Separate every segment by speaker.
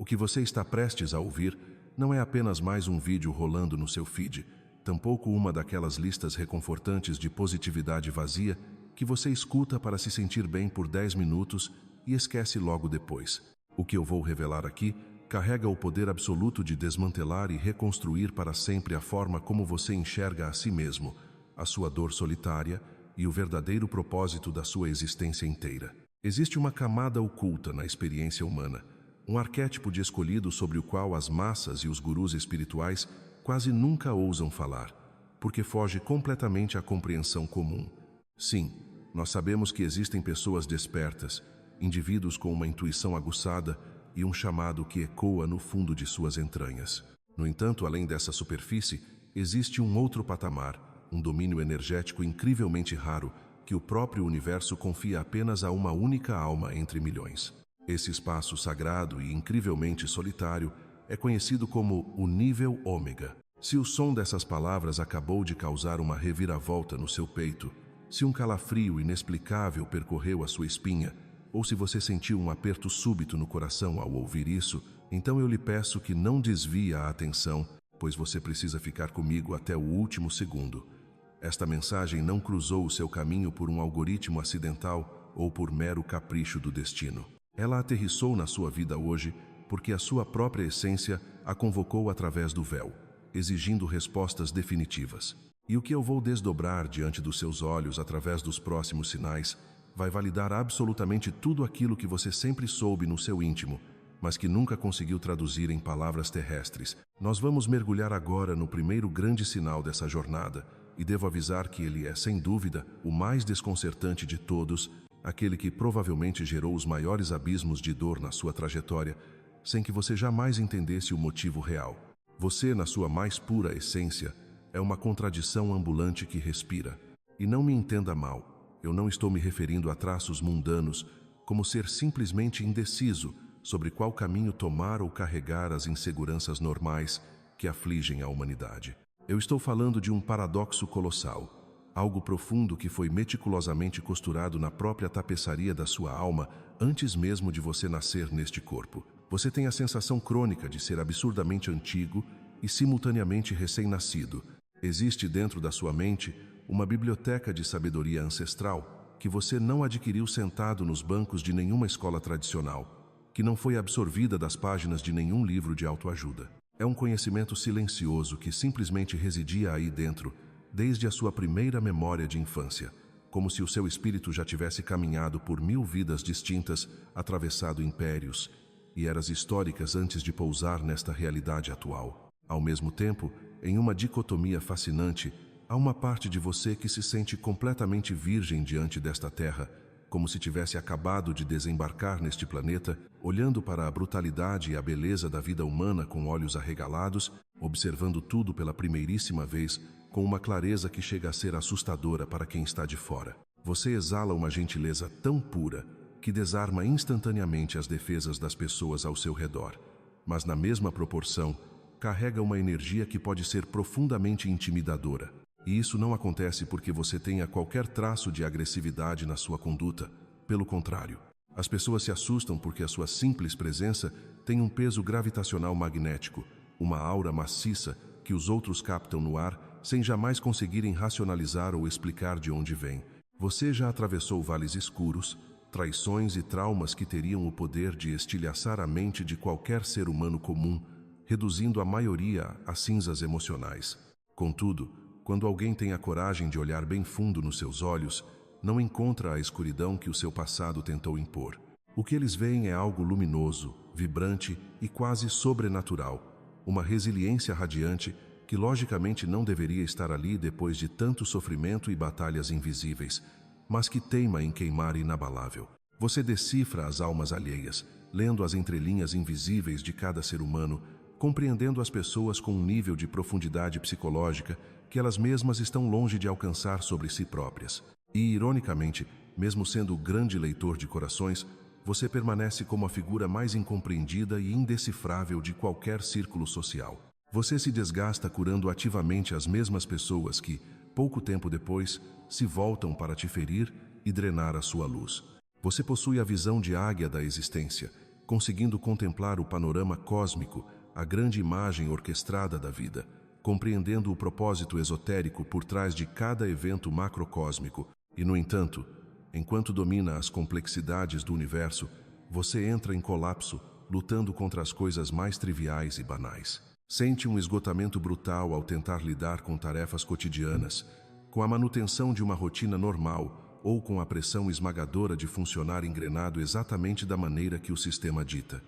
Speaker 1: O que você está prestes a ouvir não é apenas mais um vídeo rolando no seu feed, tampouco uma daquelas listas reconfortantes de positividade vazia que você escuta para se sentir bem por 10 minutos e esquece logo depois. O que eu vou revelar aqui carrega o poder absoluto de desmantelar e reconstruir para sempre a forma como você enxerga a si mesmo, a sua dor solitária e o verdadeiro propósito da sua existência inteira. Existe uma camada oculta na experiência humana, um arquétipo de escolhido sobre o qual as massas e os gurus espirituais quase nunca ousam falar, porque foge completamente à compreensão comum. Sim, nós sabemos que existem pessoas despertas, indivíduos com uma intuição aguçada e um chamado que ecoa no fundo de suas entranhas. No entanto, além dessa superfície, existe um outro patamar, um domínio energético incrivelmente raro, que o próprio universo confia apenas a uma única alma entre milhões. Esse espaço sagrado e incrivelmente solitário é conhecido como o nível ômega. Se o som dessas palavras acabou de causar uma reviravolta no seu peito, se um calafrio inexplicável percorreu a sua espinha, ou se você sentiu um aperto súbito no coração ao ouvir isso, então eu lhe peço que não desvie a atenção, pois você precisa ficar comigo até o último segundo. Esta mensagem não cruzou o seu caminho por um algoritmo acidental ou por mero capricho do destino. Ela aterrissou na sua vida hoje porque a sua própria essência a convocou através do véu, exigindo respostas definitivas. E o que eu vou desdobrar diante dos seus olhos através dos próximos sinais vai validar absolutamente tudo aquilo que você sempre soube no seu íntimo, mas que nunca conseguiu traduzir em palavras terrestres. Nós vamos mergulhar agora no primeiro grande sinal dessa jornada, e devo avisar que ele é, sem dúvida, o mais desconcertante de todos, aquele que provavelmente gerou os maiores abismos de dor na sua trajetória, sem que você jamais entendesse o motivo real. Você, na sua mais pura essência, é uma contradição ambulante que respira. E não me entenda mal, eu não estou me referindo a traços mundanos, como ser simplesmente indeciso sobre qual caminho tomar ou carregar as inseguranças normais que afligem a humanidade. Eu estou falando de um paradoxo colossal, algo profundo que foi meticulosamente costurado na própria tapeçaria da sua alma antes mesmo de você nascer neste corpo. Você tem a sensação crônica de ser absurdamente antigo e simultaneamente recém-nascido. Existe dentro da sua mente uma biblioteca de sabedoria ancestral que você não adquiriu sentado nos bancos de nenhuma escola tradicional, que não foi absorvida das páginas de nenhum livro de autoajuda. É um conhecimento silencioso que simplesmente residia aí dentro, desde a sua primeira memória de infância, como se o seu espírito já tivesse caminhado por 1000 vidas distintas, atravessado impérios e eras históricas antes de pousar nesta realidade atual. Ao mesmo tempo, em uma dicotomia fascinante, há uma parte de você que se sente completamente virgem diante desta terra, como se tivesse acabado de desembarcar neste planeta, olhando para a brutalidade e a beleza da vida humana com olhos arregalados, observando tudo pela primeiríssima vez, com uma clareza que chega a ser assustadora para quem está de fora. Você exala uma gentileza tão pura que desarma instantaneamente as defesas das pessoas ao seu redor, mas na mesma proporção, carrega uma energia que pode ser profundamente intimidadora. E isso não acontece porque você tenha qualquer traço de agressividade na sua conduta. Pelo contrário, as pessoas se assustam porque a sua simples presença tem um peso gravitacional magnético, uma aura maciça que os outros captam no ar sem jamais conseguirem racionalizar ou explicar de onde vem. Você já atravessou vales escuros, traições e traumas que teriam o poder de estilhaçar a mente de qualquer ser humano comum, reduzindo a maioria a cinzas emocionais. Contudo, quando alguém tem a coragem de olhar bem fundo nos seus olhos, não encontra a escuridão que o seu passado tentou impor. O que eles veem é algo luminoso, vibrante e quase sobrenatural, uma resiliência radiante que logicamente não deveria estar ali depois de tanto sofrimento e batalhas invisíveis, mas que teima em queimar inabalável. Você decifra as almas alheias, lendo as entrelinhas invisíveis de cada ser humano, compreendendo as pessoas com um nível de profundidade psicológica que elas mesmas estão longe de alcançar sobre si próprias. E, ironicamente, mesmo sendo o grande leitor de corações, você permanece como a figura mais incompreendida e indecifrável de qualquer círculo social. Você se desgasta curando ativamente as mesmas pessoas que, pouco tempo depois, se voltam para te ferir e drenar a sua luz. Você possui a visão de águia da existência, conseguindo contemplar o panorama cósmico, a grande imagem orquestrada da vida, compreendendo o propósito esotérico por trás de cada evento macrocósmico. E, no entanto, enquanto domina as complexidades do universo, você entra em colapso, lutando contra as coisas mais triviais e banais. Sente um esgotamento brutal ao tentar lidar com tarefas cotidianas, com a manutenção de uma rotina normal ou com a pressão esmagadora de funcionar engrenado exatamente da maneira que o sistema dita.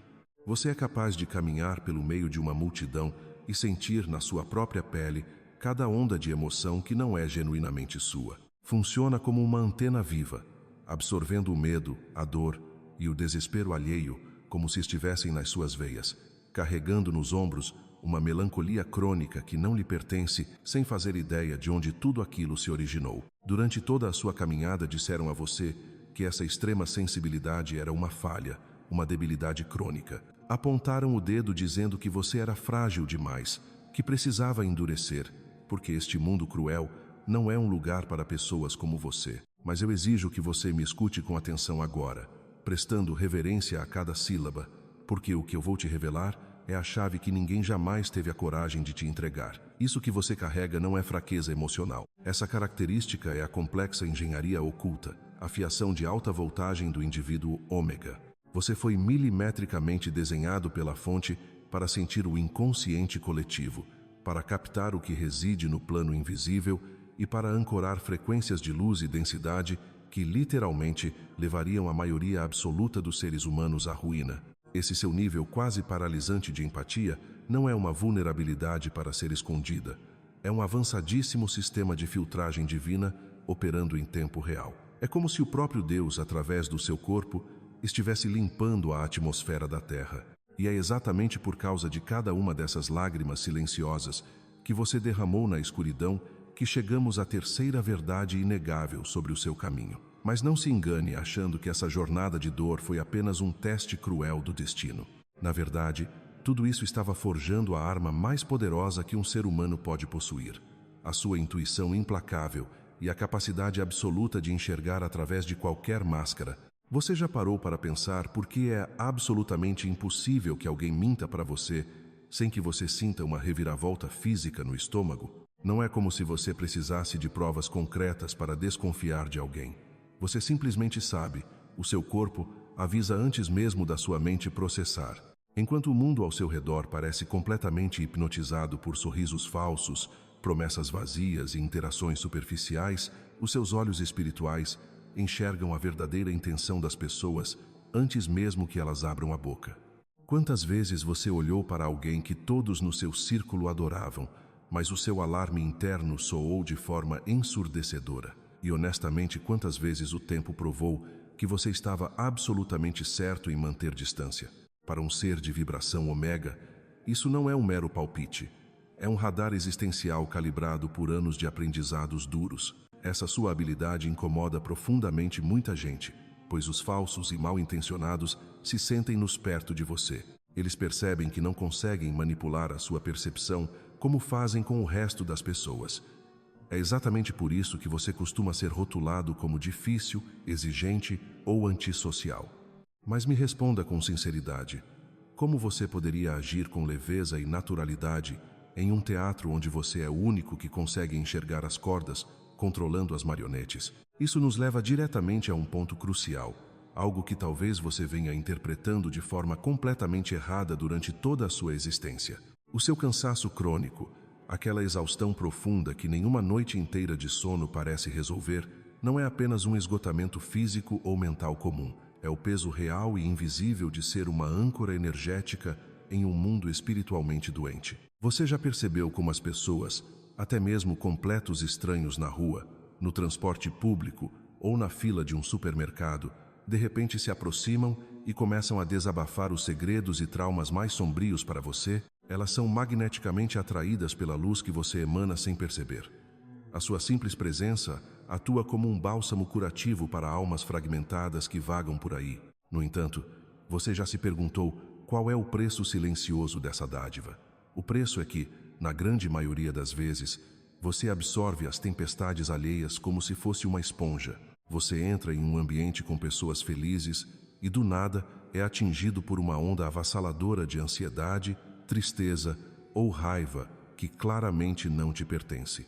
Speaker 1: Você é capaz de caminhar pelo meio de uma multidão e sentir na sua própria pele cada onda de emoção que não é genuinamente sua. Funciona como uma antena viva, absorvendo o medo, a dor e o desespero alheio como se estivessem nas suas veias, carregando nos ombros uma melancolia crônica que não lhe pertence, sem fazer ideia de onde tudo aquilo se originou. Durante toda a sua caminhada disseram a você que essa extrema sensibilidade era uma falha, uma debilidade crônica. Apontaram o dedo dizendo que você era frágil demais, que precisava endurecer, porque este mundo cruel não é um lugar para pessoas como você. Mas eu exijo que você me escute com atenção agora, prestando reverência a cada sílaba, porque o que eu vou te revelar é a chave que ninguém jamais teve a coragem de te entregar. Isso que você carrega não é fraqueza emocional. Essa característica é a complexa engenharia oculta, a fiação de alta voltagem do indivíduo ômega. Você foi milimetricamente desenhado pela fonte para sentir o inconsciente coletivo, para captar o que reside no plano invisível e para ancorar frequências de luz e densidade que literalmente levariam a maioria absoluta dos seres humanos à ruína. Esse seu nível quase paralisante de empatia não é uma vulnerabilidade para ser escondida. É um avançadíssimo sistema de filtragem divina operando em tempo real. É como se o próprio Deus, através do seu corpo, estivesse limpando a atmosfera da Terra. E é exatamente por causa de cada uma dessas lágrimas silenciosas que você derramou na escuridão que chegamos à terceira verdade inegável sobre o seu caminho. Mas não se engane achando que essa jornada de dor foi apenas um teste cruel do destino. Na verdade, tudo isso estava forjando a arma mais poderosa que um ser humano pode possuir: a sua intuição implacável e a capacidade absoluta de enxergar através de qualquer máscara. Você já parou para pensar por que é absolutamente impossível que alguém minta para você sem que você sinta uma reviravolta física no estômago? Não é como se você precisasse de provas concretas para desconfiar de alguém. Você simplesmente sabe, o seu corpo avisa antes mesmo da sua mente processar. Enquanto o mundo ao seu redor parece completamente hipnotizado por sorrisos falsos, promessas vazias e interações superficiais, os seus olhos espirituais enxergam a verdadeira intenção das pessoas antes mesmo que elas abram a boca. Quantas vezes você olhou para alguém que todos no seu círculo adoravam, mas o seu alarme interno soou de forma ensurdecedora? E honestamente, quantas vezes o tempo provou que você estava absolutamente certo em manter distância? Para um ser de vibração ômega, isso não é um mero palpite. É um radar existencial calibrado por anos de aprendizados duros. Essa sua habilidade incomoda profundamente muita gente, pois os falsos e mal-intencionados se sentem-nos perto de você. Eles percebem que não conseguem manipular a sua percepção como fazem com o resto das pessoas. É exatamente por isso que você costuma ser rotulado como difícil, exigente ou antissocial. Mas me responda com sinceridade: como você poderia agir com leveza e naturalidade em um teatro onde você é o único que consegue enxergar as cordas, controlando as marionetes? Isso nos leva diretamente a um ponto crucial, algo que talvez você venha interpretando de forma completamente errada durante toda a sua existência. O seu cansaço crônico, aquela exaustão profunda que nenhuma noite inteira de sono parece resolver, não é apenas um esgotamento físico ou mental comum. É o peso real e invisível de ser uma âncora energética em um mundo espiritualmente doente. Você já percebeu como as pessoas, até mesmo completos estranhos na rua, no transporte público ou na fila de um supermercado, de repente se aproximam e começam a desabafar os segredos e traumas mais sombrios para você? Elas são magneticamente atraídas pela luz que você emana sem perceber. A sua simples presença atua como um bálsamo curativo para almas fragmentadas que vagam por aí. No entanto, você já se perguntou qual é o preço silencioso dessa dádiva? O preço é que, na grande maioria das vezes, você absorve as tempestades alheias como se fosse uma esponja. Você entra em um ambiente com pessoas felizes e do nada é atingido por uma onda avassaladora de ansiedade, tristeza ou raiva que claramente não te pertence.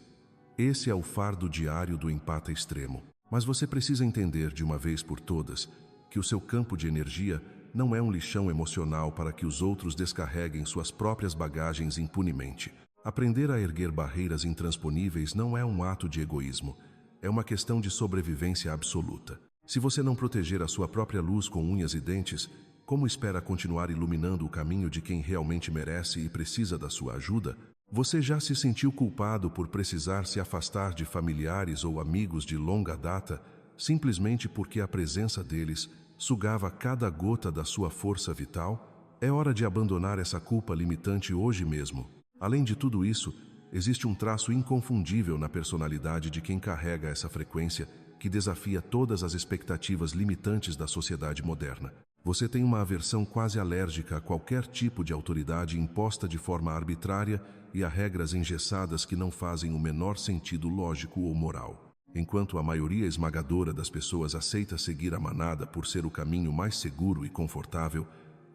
Speaker 1: Esse é o fardo diário do empata extremo. Mas você precisa entender de uma vez por todas que o seu campo de energia não é um lixão emocional para que os outros descarreguem suas próprias bagagens impunemente. Aprender a erguer barreiras intransponíveis não é um ato de egoísmo, é uma questão de sobrevivência absoluta. Se você não proteger a sua própria luz com unhas e dentes, como espera continuar iluminando o caminho de quem realmente merece e precisa da sua ajuda? Você já se sentiu culpado por precisar se afastar de familiares ou amigos de longa data, simplesmente porque a presença deles sugava cada gota da sua força vital? É hora de abandonar essa culpa limitante hoje mesmo. Além de tudo isso, existe um traço inconfundível na personalidade de quem carrega essa frequência que desafia todas as expectativas limitantes da sociedade moderna. Você tem uma aversão quase alérgica a qualquer tipo de autoridade imposta de forma arbitrária e a regras engessadas que não fazem o menor sentido lógico ou moral. Enquanto a maioria esmagadora das pessoas aceita seguir a manada por ser o caminho mais seguro e confortável,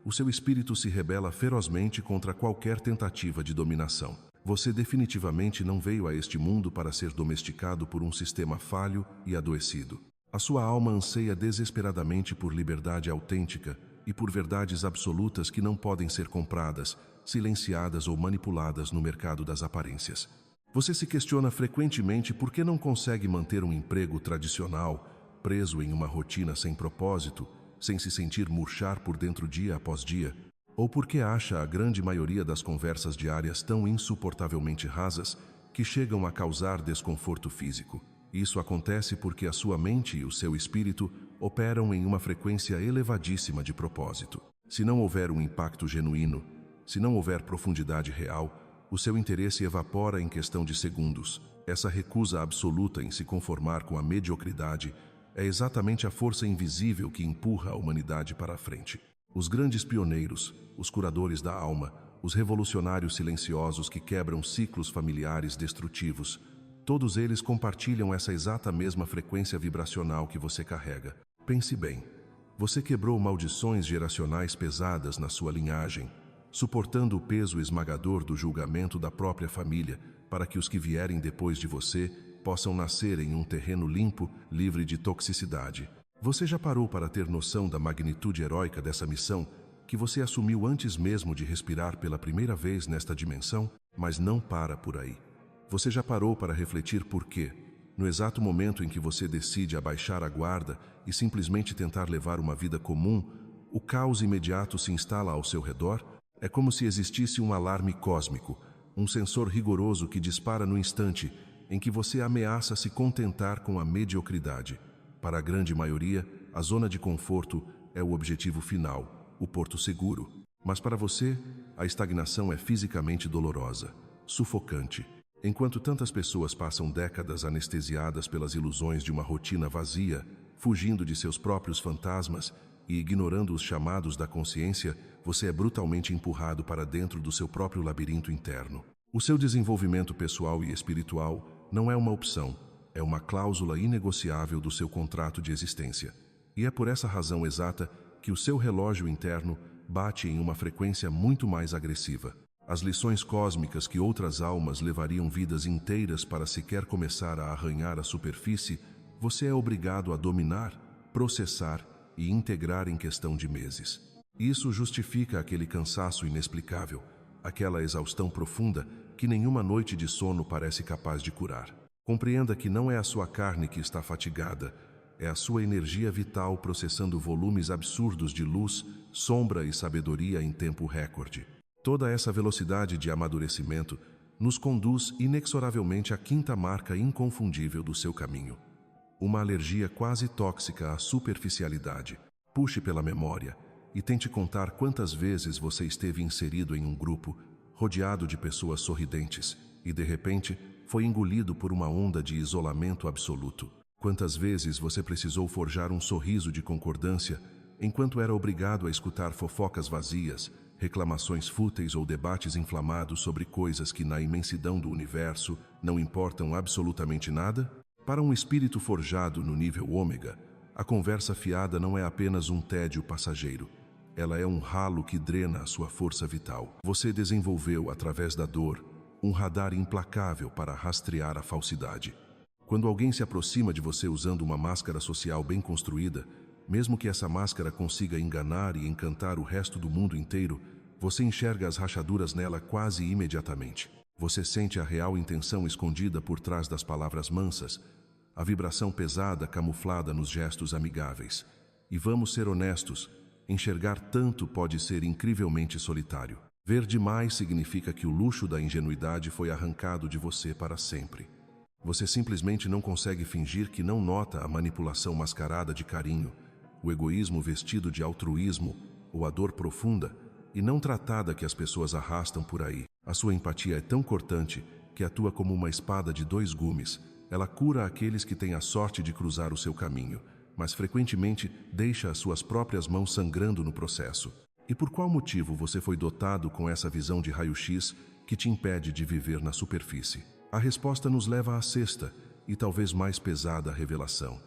Speaker 1: o seu espírito se rebela ferozmente contra qualquer tentativa de dominação. Você definitivamente não veio a este mundo para ser domesticado por um sistema falho e adoecido. A sua alma anseia desesperadamente por liberdade autêntica e por verdades absolutas que não podem ser compradas, silenciadas ou manipuladas no mercado das aparências. Você se questiona frequentemente por que não consegue manter um emprego tradicional, preso em uma rotina sem propósito, sem se sentir murchar por dentro dia após dia, ou porque acha a grande maioria das conversas diárias tão insuportavelmente rasas que chegam a causar desconforto físico. Isso acontece porque a sua mente e o seu espírito operam em uma frequência elevadíssima de propósito. Se não houver um impacto genuíno, se não houver profundidade real, o seu interesse evapora em questão de segundos. Essa recusa absoluta em se conformar com a mediocridade é exatamente a força invisível que empurra a humanidade para a frente. Os grandes pioneiros, os curadores da alma, os revolucionários silenciosos que quebram ciclos familiares destrutivos, todos eles compartilham essa exata mesma frequência vibracional que você carrega. Pense bem, você quebrou maldições geracionais pesadas na sua linhagem, suportando o peso esmagador do julgamento da própria família, para que os que vierem depois de você possam nascer em um terreno limpo, livre de toxicidade. Você já parou para ter noção da magnitude heróica dessa missão, que você assumiu antes mesmo de respirar pela primeira vez nesta dimensão? Mas não para por aí. Você já parou para refletir por quê, no exato momento em que você decide abaixar a guarda e simplesmente tentar levar uma vida comum, o caos imediato se instala ao seu redor? É como se existisse um alarme cósmico, um sensor rigoroso que dispara no instante em que você ameaça se contentar com a mediocridade. Para a grande maioria, a zona de conforto é o objetivo final, o porto seguro. Mas para você, a estagnação é fisicamente dolorosa, sufocante. Enquanto tantas pessoas passam décadas anestesiadas pelas ilusões de uma rotina vazia, fugindo de seus próprios fantasmas e ignorando os chamados da consciência, você é brutalmente empurrado para dentro do seu próprio labirinto interno. O seu desenvolvimento pessoal e espiritual não é uma opção, é uma cláusula inegociável do seu contrato de existência. E é por essa razão exata que o seu relógio interno bate em uma frequência muito mais agressiva. As lições cósmicas que outras almas levariam vidas inteiras para sequer começar a arranhar a superfície, você é obrigado a dominar, processar e integrar em questão de meses. Isso justifica aquele cansaço inexplicável, aquela exaustão profunda que nenhuma noite de sono parece capaz de curar. Compreenda que não é a sua carne que está fatigada, é a sua energia vital processando volumes absurdos de luz, sombra e sabedoria em tempo recorde. Toda essa velocidade de amadurecimento nos conduz inexoravelmente à quinta marca inconfundível do seu caminho. Uma alergia quase tóxica à superficialidade. Puxe pela memória e tente contar quantas vezes você esteve inserido em um grupo, rodeado de pessoas sorridentes, e de repente foi engolido por uma onda de isolamento absoluto. Quantas vezes você precisou forjar um sorriso de concordância, enquanto era obrigado a escutar fofocas vazias, reclamações fúteis ou debates inflamados sobre coisas que na imensidão do universo não importam absolutamente nada? Para um espírito forjado no nível ômega, A conversa fiada não é apenas um tédio passageiro. Ela é um ralo que drena a sua força vital. Você desenvolveu, através da dor, um radar implacável para rastrear a falsidade. Quando alguém se aproxima de você usando uma máscara social bem construída, mesmo que essa máscara consiga enganar e encantar o resto do mundo inteiro, você enxerga as rachaduras nela quase imediatamente. Você sente a real intenção escondida por trás das palavras mansas, a vibração pesada camuflada nos gestos amigáveis. E vamos ser honestos, enxergar tanto pode ser incrivelmente solitário. Ver demais significa que o luxo da ingenuidade foi arrancado de você para sempre. Você simplesmente não consegue fingir que não nota a manipulação mascarada de carinho, o egoísmo vestido de altruísmo ou a dor profunda e não tratada que as pessoas arrastam por aí. A sua empatia é tão cortante que atua como uma espada de dois gumes. Ela cura aqueles que têm a sorte de cruzar o seu caminho, mas frequentemente deixa as suas próprias mãos sangrando no processo. E por qual motivo você foi dotado com essa visão de raio-x que te impede de viver na superfície? A resposta nos leva à sexta e talvez mais pesada revelação.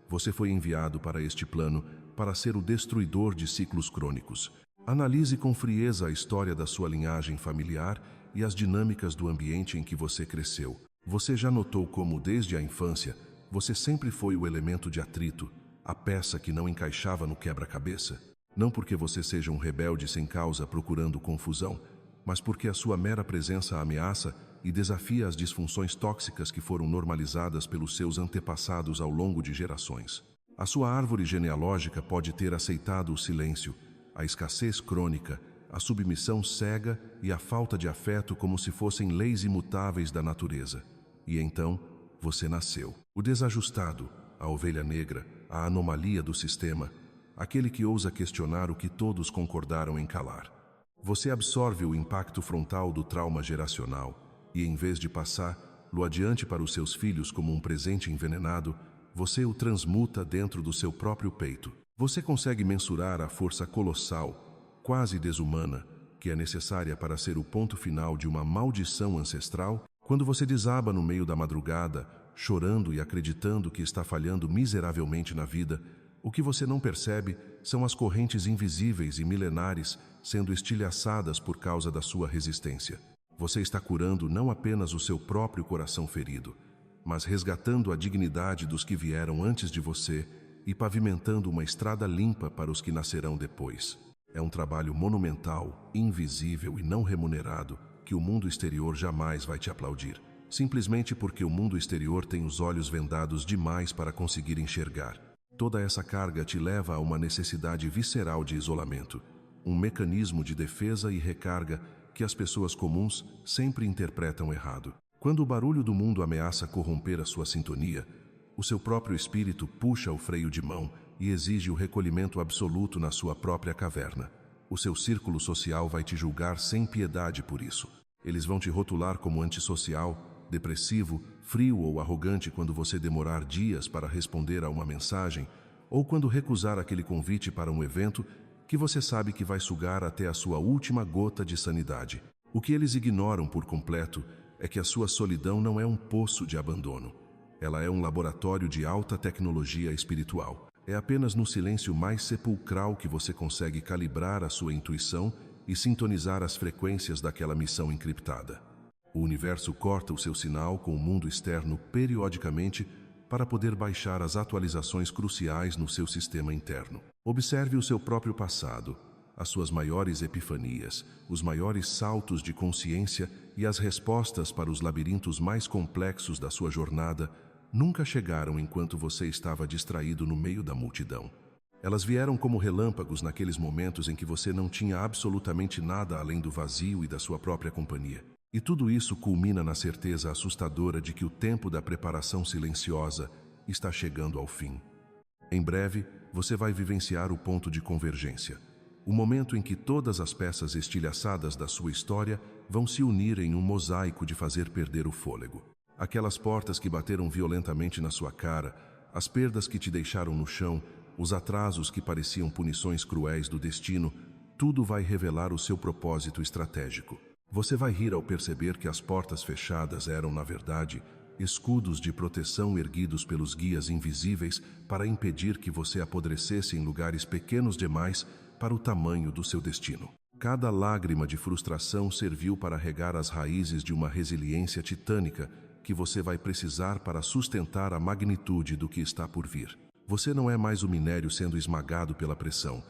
Speaker 1: Você foi enviado para este plano para ser o destruidor de ciclos crônicos. Analise com frieza a história da sua linhagem familiar e as dinâmicas do ambiente em que você cresceu. Você já notou como, desde a infância, você sempre foi o elemento de atrito, a peça que não encaixava no quebra-cabeça? Não porque você seja um rebelde sem causa procurando confusão, mas porque a sua mera presença ameaça e desafia as disfunções tóxicas que foram normalizadas pelos seus antepassados ao longo de gerações. A sua árvore genealógica pode ter aceitado o silêncio, a escassez crônica, a submissão cega e a falta de afeto como se fossem leis imutáveis da natureza. E então, você nasceu. O desajustado, a ovelha negra, a anomalia do sistema, aquele que ousa questionar o que todos concordaram em calar. Você absorve o impacto frontal do trauma geracional e, em vez de passá-lo adiante para os seus filhos como um presente envenenado, você o transmuta dentro do seu próprio peito. Você consegue mensurar a força colossal, quase desumana, que é necessária para ser o ponto final de uma maldição ancestral? Quando você desaba no meio da madrugada, chorando e acreditando que está falhando miseravelmente na vida, o que você não percebe são as correntes invisíveis e milenares sendo estilhaçadas por causa da sua resistência. Você está curando não apenas o seu próprio coração ferido, mas resgatando a dignidade dos que vieram antes de você e pavimentando uma estrada limpa para os que nascerão depois. É um trabalho monumental, invisível e não remunerado que o mundo exterior jamais vai te aplaudir, simplesmente porque o mundo exterior tem os olhos vendados demais para conseguir enxergar. Toda essa carga te leva a uma necessidade visceral de isolamento, um mecanismo de defesa e recarga que as pessoas comuns sempre interpretam errado. Quando o barulho do mundo ameaça corromper a sua sintonia, o seu próprio espírito puxa o freio de mão e exige o recolhimento absoluto na sua própria caverna. O seu círculo social vai te julgar sem piedade por isso. Eles vão te rotular como antissocial, depressivo, frio ou arrogante quando você demorar dias para responder a uma mensagem ou quando recusar aquele convite para um evento que você sabe que vai sugar até a sua última gota de sanidade. O que eles ignoram por completo é que a sua solidão não é um poço de abandono. Ela é um laboratório de alta tecnologia espiritual. É apenas no silêncio mais sepulcral que você consegue calibrar a sua intuição e sintonizar as frequências daquela missão encriptada. O universo corta o seu sinal com o mundo externo periodicamente para poder baixar as atualizações cruciais no seu sistema interno. Observe o seu próprio passado, as suas maiores epifanias, os maiores saltos de consciência e as respostas para os labirintos mais complexos da sua jornada nunca chegaram enquanto você estava distraído no meio da multidão. Elas vieram como relâmpagos naqueles momentos em que você não tinha absolutamente nada além do vazio e da sua própria companhia. E tudo isso culmina na certeza assustadora de que o tempo da preparação silenciosa está chegando ao fim. Em breve, você vai vivenciar o ponto de convergência, o momento em que todas as peças estilhaçadas da sua história vão se unir em um mosaico de fazer perder o fôlego. Aquelas portas que bateram violentamente na sua cara, as perdas que te deixaram no chão, os atrasos que pareciam punições cruéis do destino, tudo vai revelar o seu propósito estratégico. Você vai rir ao perceber que as portas fechadas eram, na verdade, escudos de proteção erguidos pelos guias invisíveis para impedir que você apodrecesse em lugares pequenos demais para o tamanho do seu destino. Cada lágrima de frustração serviu para regar as raízes de uma resiliência titânica que você vai precisar para sustentar a magnitude do que está por vir. Você não é mais o minério sendo esmagado pela pressão.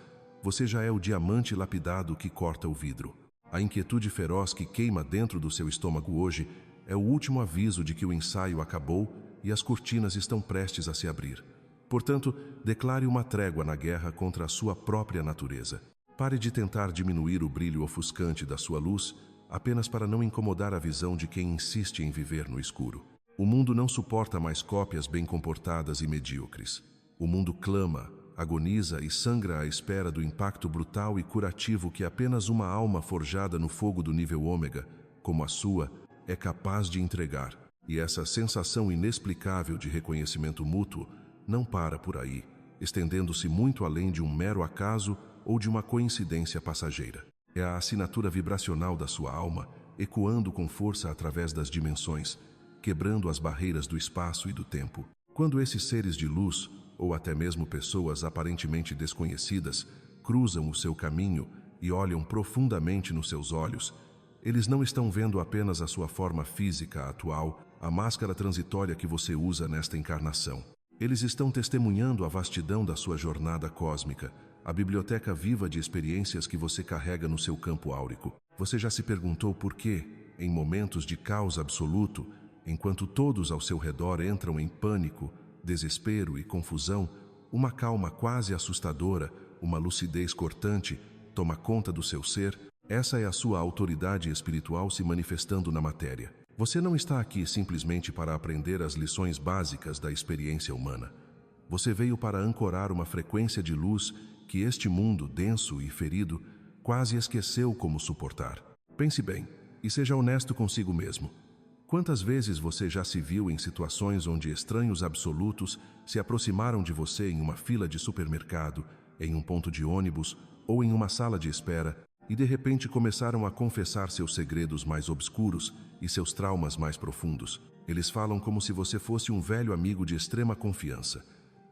Speaker 1: Você já é o diamante lapidado que corta o vidro. A inquietude feroz que queima dentro do seu estômago hoje é o último aviso de que o ensaio acabou e as cortinas estão prestes a se abrir. Portanto, declare uma trégua na guerra contra a sua própria natureza. Pare de tentar diminuir o brilho ofuscante da sua luz apenas para não incomodar a visão de quem insiste em viver no escuro. O mundo não suporta mais cópias bem comportadas e medíocres. O mundo clama, agoniza e sangra à espera do impacto brutal e curativo que apenas uma alma forjada no fogo do nível ômega, como a sua, é capaz de entregar. E essa sensação inexplicável de reconhecimento mútuo não para por aí, estendendo-se muito além de um mero acaso ou de uma coincidência passageira. É a assinatura vibracional da sua alma, ecoando com força através das dimensões, quebrando as barreiras do espaço e do tempo. Quando esses seres de luz, ou até mesmo pessoas aparentemente desconhecidas, cruzam o seu caminho e olham profundamente nos seus olhos, eles não estão vendo apenas a sua forma física atual, a máscara transitória que você usa nesta encarnação. Eles estão testemunhando a vastidão da sua jornada cósmica, a biblioteca viva de experiências que você carrega no seu campo áurico. Você já se perguntou por que, em momentos de caos absoluto, enquanto todos ao seu redor entram em pânico, desespero e confusão, uma calma quase assustadora, uma lucidez cortante, toma conta do seu ser? Essa é a sua autoridade espiritual se manifestando na matéria. Você não está aqui simplesmente para aprender as lições básicas da experiência humana. Você veio para ancorar uma frequência de luz que este mundo denso e ferido quase esqueceu como suportar. Pense bem e seja honesto consigo mesmo. Quantas vezes você já se viu em situações onde estranhos absolutos se aproximaram de você em uma fila de supermercado, em um ponto de ônibus ou em uma sala de espera e de repente começaram a confessar seus segredos mais obscuros e seus traumas mais profundos? Eles falam como se você fosse um velho amigo de extrema confiança,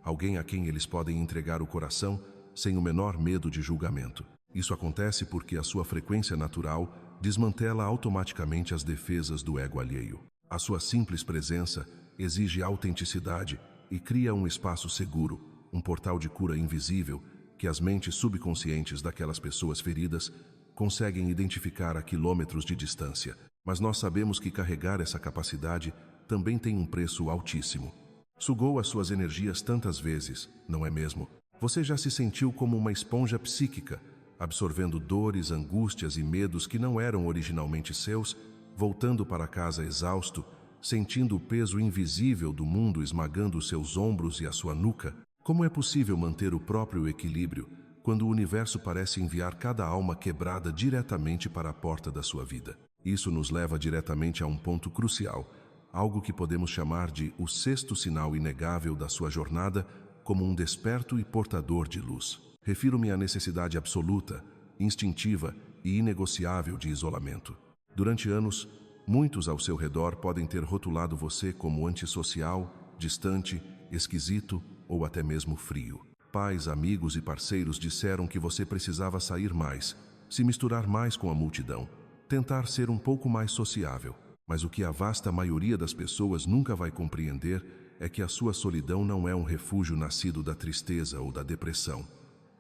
Speaker 1: alguém a quem eles podem entregar o coração sem o menor medo de julgamento. Isso acontece porque a sua frequência natural desmantela automaticamente as defesas do ego alheio. A sua simples presença exige autenticidade e cria um espaço seguro, um portal de cura invisível que as mentes subconscientes daquelas pessoas feridas conseguem identificar a quilômetros de distância. Mas nós sabemos que carregar essa capacidade também tem um preço altíssimo. Sugou as suas energias tantas vezes, não é mesmo? Você já se sentiu como uma esponja psíquica, absorvendo dores, angústias e medos que não eram originalmente seus, voltando para casa exausto, sentindo o peso invisível do mundo esmagando os seus ombros e a sua nuca? Como é possível manter o próprio equilíbrio quando o universo parece enviar cada alma quebrada diretamente para a porta da sua vida? Isso nos leva diretamente a um ponto crucial, algo que podemos chamar de o sexto sinal inegável da sua jornada como um desperto e portador de luz. Refiro-me à necessidade absoluta, instintiva e inegociável de isolamento. Durante anos, muitos ao seu redor podem ter rotulado você como antissocial, distante, esquisito ou até mesmo frio. Pais, amigos e parceiros disseram que você precisava sair mais, se misturar mais com a multidão, tentar ser um pouco mais sociável. Mas o que a vasta maioria das pessoas nunca vai compreender é que a sua solidão não é um refúgio nascido da tristeza ou da depressão.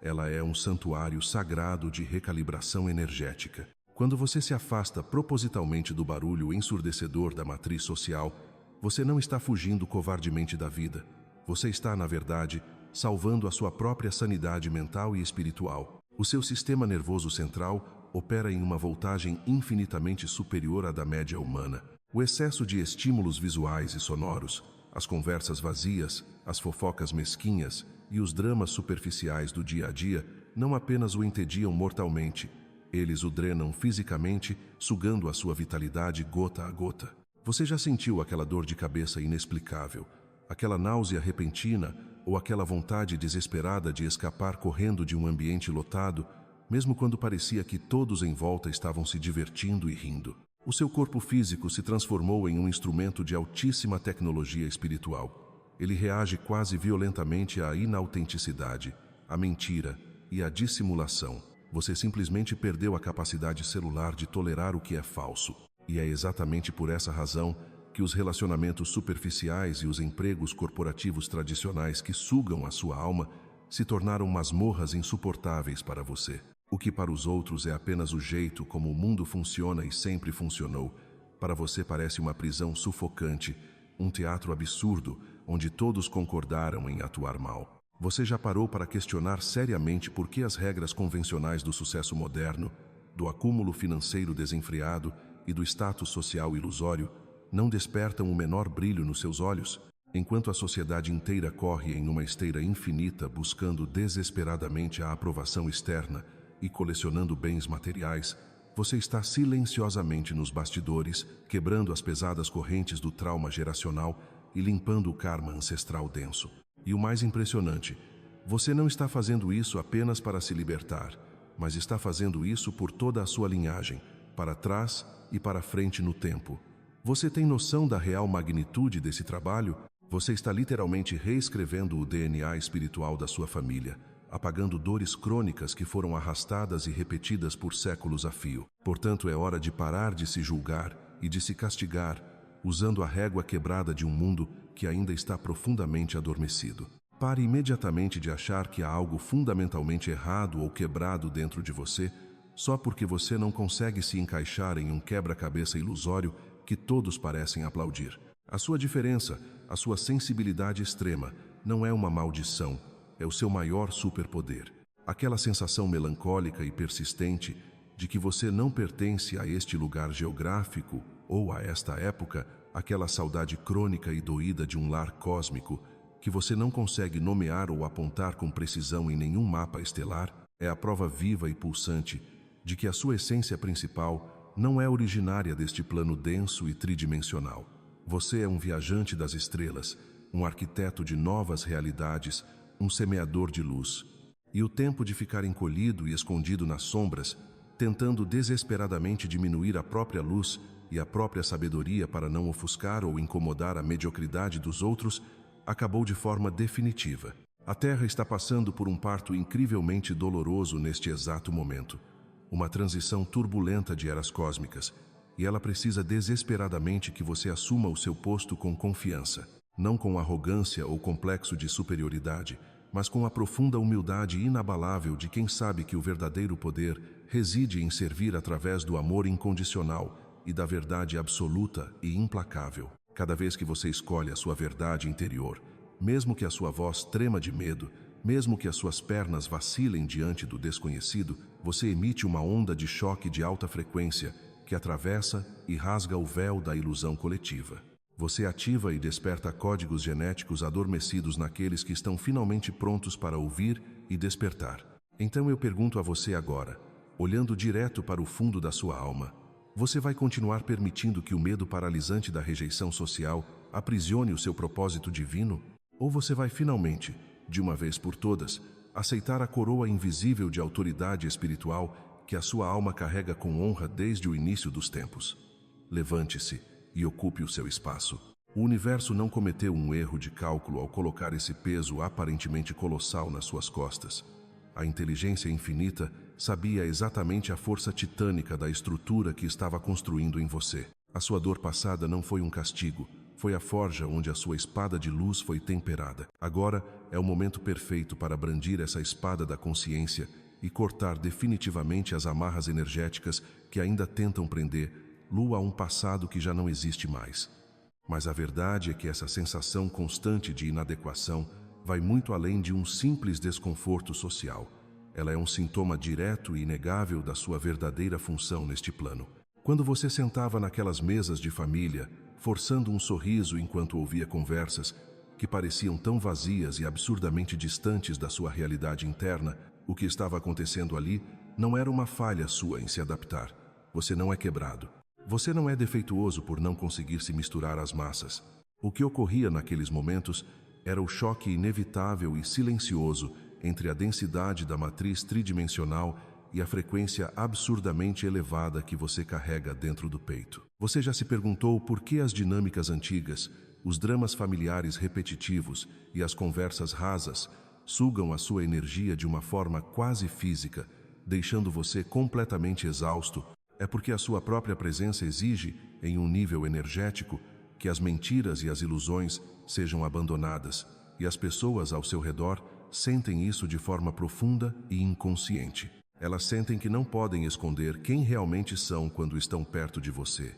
Speaker 1: Ela é um santuário sagrado de recalibração energética. Quando você se afasta propositalmente do barulho ensurdecedor da matriz social, você não está fugindo covardemente da vida. Você está, na verdade, salvando a sua própria sanidade mental e espiritual. O seu sistema nervoso central opera em uma voltagem infinitamente superior à da média humana. O excesso de estímulos visuais e sonoros, as conversas vazias, as fofocas mesquinhas e os dramas superficiais do dia a dia não apenas o entediam mortalmente, eles o drenam fisicamente, sugando a sua vitalidade gota a gota. Você já sentiu aquela dor de cabeça inexplicável, aquela náusea repentina ou aquela vontade desesperada de escapar correndo de um ambiente lotado, mesmo quando parecia que todos em volta estavam se divertindo e rindo? O seu corpo físico se transformou em um instrumento de altíssima tecnologia espiritual. Ele reage quase violentamente à inautenticidade, à mentira e à dissimulação. Você simplesmente perdeu a capacidade celular de tolerar o que é falso. E é exatamente por essa razão que os relacionamentos superficiais e os empregos corporativos tradicionais que sugam a sua alma se tornaram masmorras insuportáveis para você. O que para os outros é apenas o jeito como o mundo funciona e sempre funcionou, para você parece uma prisão sufocante, um teatro absurdo onde todos concordaram em atuar mal. Você já parou para questionar seriamente por que as regras convencionais do sucesso moderno, do acúmulo financeiro desenfreado e do status social ilusório não despertam o menor brilho nos seus olhos? Enquanto a sociedade inteira corre em uma esteira infinita buscando desesperadamente a aprovação externa e colecionando bens materiais, você está silenciosamente nos bastidores, quebrando as pesadas correntes do trauma geracional e limpando o karma ancestral denso. E o mais impressionante, você não está fazendo isso apenas para se libertar, mas está fazendo isso por toda a sua linhagem, para trás e para frente no tempo. Você tem noção da real magnitude desse trabalho? Você está literalmente reescrevendo o DNA espiritual da sua família, apagando dores crônicas que foram arrastadas e repetidas por séculos a fio. Portanto, é hora de parar de se julgar e de se castigar, usando a régua quebrada de um mundo que ainda está profundamente adormecido. Pare imediatamente de achar que há algo fundamentalmente errado ou quebrado dentro de você, só porque você não consegue se encaixar em um quebra-cabeça ilusório que todos parecem aplaudir. A sua diferença, a sua sensibilidade extrema, não é uma maldição, é o seu maior superpoder. Aquela sensação melancólica e persistente de que você não pertence a este lugar geográfico ou a esta época, aquela saudade crônica e doída de um lar cósmico que você não consegue nomear ou apontar com precisão em nenhum mapa estelar, é a prova viva e pulsante de que a sua essência principal não é originária deste plano denso e tridimensional. Você é um viajante das estrelas, um arquiteto de novas realidades, um semeador de luz. E o tempo de ficar encolhido e escondido nas sombras, tentando desesperadamente diminuir a própria luz e a própria sabedoria para não ofuscar ou incomodar a mediocridade dos outros, acabou de forma definitiva. A Terra está passando por um parto incrivelmente doloroso neste exato momento. Uma transição turbulenta de eras cósmicas, e ela precisa desesperadamente que você assuma o seu posto com confiança, não com arrogância ou complexo de superioridade, mas com a profunda humildade inabalável de quem sabe que o verdadeiro poder reside em servir através do amor incondicional e da verdade absoluta e implacável. Cada vez que você escolhe a sua verdade interior, mesmo que a sua voz trema de medo, mesmo que as suas pernas vacilem diante do desconhecido, você emite uma onda de choque de alta frequência que atravessa e rasga o véu da ilusão coletiva. Você ativa e desperta códigos genéticos adormecidos naqueles que estão finalmente prontos para ouvir e despertar. Então eu pergunto a você agora, olhando direto para o fundo da sua alma, você vai continuar permitindo que o medo paralisante da rejeição social aprisione o seu propósito divino? Ou você vai finalmente, de uma vez por todas, aceitar a coroa invisível de autoridade espiritual que a sua alma carrega com honra desde o início dos tempos? Levante-se e ocupe o seu espaço. O universo não cometeu um erro de cálculo ao colocar esse peso aparentemente colossal nas suas costas. A inteligência infinita sabia exatamente a força titânica da estrutura que estava construindo em você. A sua dor passada não foi um castigo, foi a forja onde a sua espada de luz foi temperada. Agora é o momento perfeito para brandir essa espada da consciência e cortar definitivamente as amarras energéticas que ainda tentam prender Lu a um passado que já não existe mais. Mas a verdade é que essa sensação constante de inadequação vai muito além de um simples desconforto social. Ela é um sintoma direto e inegável da sua verdadeira função neste plano. Quando você sentava naquelas mesas de família, forçando um sorriso enquanto ouvia conversas que pareciam tão vazias e absurdamente distantes da sua realidade interna, o que estava acontecendo ali não era uma falha sua em se adaptar. Você não é quebrado. Você não é defeituoso por não conseguir se misturar às massas. O que ocorria naqueles momentos era o choque inevitável e silencioso entre a densidade da matriz tridimensional e a frequência absurdamente elevada que você carrega dentro do peito. Você já se perguntou por que as dinâmicas antigas, os dramas familiares repetitivos e as conversas rasas sugam a sua energia de uma forma quase física, deixando você completamente exausto? É porque a sua própria presença exige, em um nível energético, que as mentiras e as ilusões sejam abandonadas, e as pessoas ao seu redor sentem isso de forma profunda e inconsciente. Elas sentem que não podem esconder quem realmente são quando estão perto de você.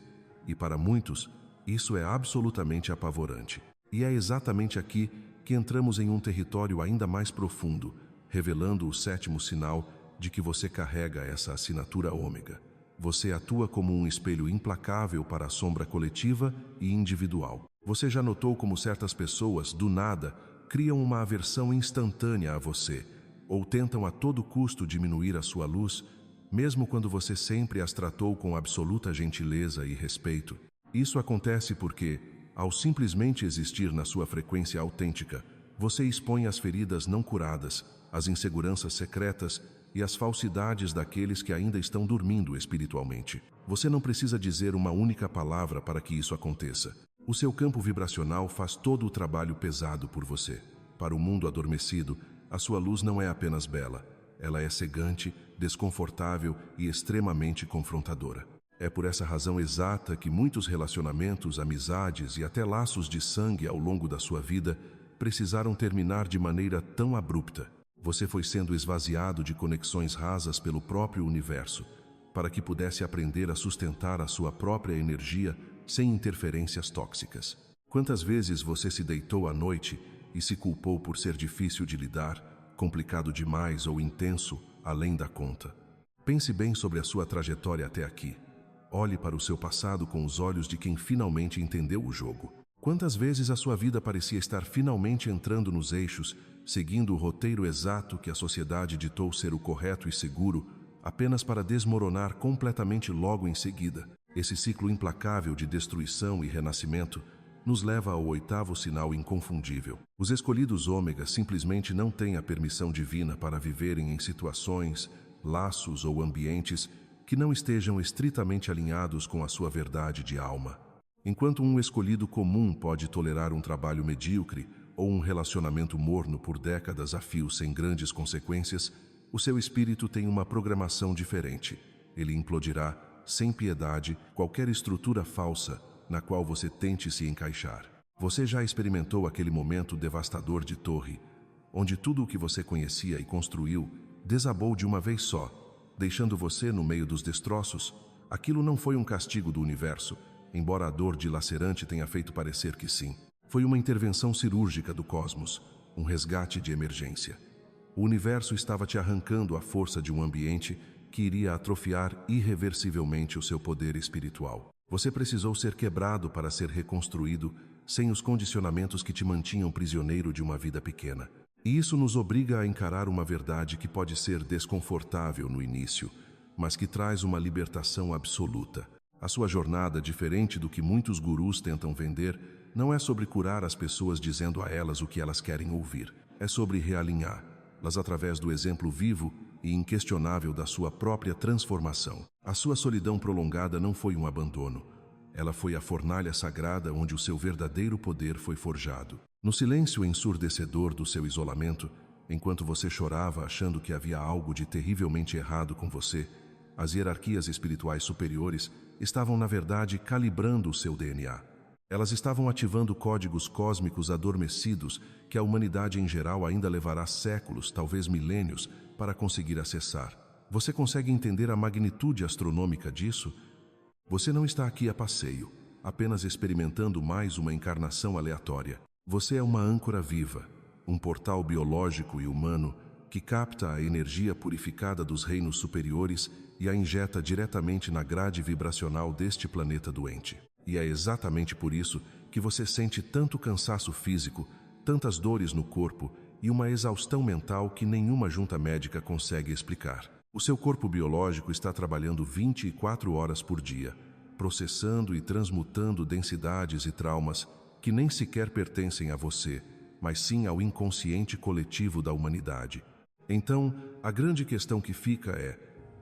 Speaker 1: E para muitos, isso é absolutamente apavorante. E é exatamente aqui que entramos em um território ainda mais profundo, revelando o sétimo sinal de que você carrega essa assinatura ômega. Você atua como um espelho implacável para a sombra coletiva e individual. Você já notou como certas pessoas, do nada, criam uma aversão instantânea a você, ou tentam a todo custo diminuir a sua luz, mesmo quando você sempre as tratou com absoluta gentileza e respeito? Isso acontece porque, ao simplesmente existir na sua frequência autêntica, você expõe as feridas não curadas, as inseguranças secretas e as falsidades daqueles que ainda estão dormindo espiritualmente. Você não precisa dizer uma única palavra para que isso aconteça. O seu campo vibracional faz todo o trabalho pesado por você. Para o mundo adormecido, a sua luz não é apenas bela, ela é cegante, desconfortável e extremamente confrontadora. É por essa razão exata que muitos relacionamentos, amizades e até laços de sangue ao longo da sua vida precisaram terminar de maneira tão abrupta. Você foi sendo esvaziado de conexões rasas pelo próprio universo, para que pudesse aprender a sustentar a sua própria energia sem interferências tóxicas. Quantas vezes você se deitou à noite e se culpou por ser difícil de lidar, complicado demais ou intenso, além da conta? Pense bem sobre a sua trajetória até aqui. Olhe para o seu passado com os olhos de quem finalmente entendeu o jogo. Quantas vezes a sua vida parecia estar finalmente entrando nos eixos, seguindo o roteiro exato que a sociedade ditou ser o correto e seguro, apenas para desmoronar completamente logo em seguida? Esse ciclo implacável de destruição e renascimento nos leva ao oitavo sinal inconfundível. Os escolhidos ômega simplesmente não têm a permissão divina para viverem em situações, laços ou ambientes que não estejam estritamente alinhados com a sua verdade de alma. Enquanto um escolhido comum pode tolerar um trabalho medíocre ou um relacionamento morno por décadas a fio sem grandes consequências, o seu espírito tem uma programação diferente. Ele implodirá, sem piedade, qualquer estrutura falsa na qual você tente se encaixar. Você já experimentou aquele momento devastador de torre, onde tudo o que você conhecia e construiu desabou de uma vez só, deixando você no meio dos destroços? Aquilo não foi um castigo do universo, embora a dor dilacerante tenha feito parecer que sim. Foi uma intervenção cirúrgica do cosmos, um resgate de emergência. O universo estava te arrancando a força de um ambiente que iria atrofiar irreversivelmente o seu poder espiritual. Você precisou ser quebrado para ser reconstruído, sem os condicionamentos que te mantinham prisioneiro de uma vida pequena. E isso nos obriga a encarar uma verdade que pode ser desconfortável no início, mas que traz uma libertação absoluta. A sua jornada, diferente do que muitos gurus tentam vender, não é sobre curar as pessoas dizendo a elas o que elas querem ouvir. É sobre realinhá-las através do exemplo vivo e inquestionável da sua própria transformação. A sua solidão prolongada não foi um abandono. Ela foi a fornalha sagrada onde o seu verdadeiro poder foi forjado. No silêncio ensurdecedor do seu isolamento, enquanto você chorava achando que havia algo de terrivelmente errado com você, as hierarquias espirituais superiores estavam, na verdade, calibrando o seu DNA. Elas estavam ativando códigos cósmicos adormecidos que a humanidade em geral ainda levará séculos, talvez milênios, para conseguir acessar. Você consegue entender a magnitude astronômica disso? Você não está aqui a passeio, apenas experimentando mais uma encarnação aleatória. Você é uma âncora viva, um portal biológico e humano que capta a energia purificada dos reinos superiores e a injeta diretamente na grade vibracional deste planeta doente. E é exatamente por isso que você sente tanto cansaço físico, tantas dores no corpo e uma exaustão mental que nenhuma junta médica consegue explicar. O seu corpo biológico está trabalhando 24 horas por dia, processando e transmutando densidades e traumas que nem sequer pertencem a você, mas sim ao inconsciente coletivo da humanidade. Então, a grande questão que fica é: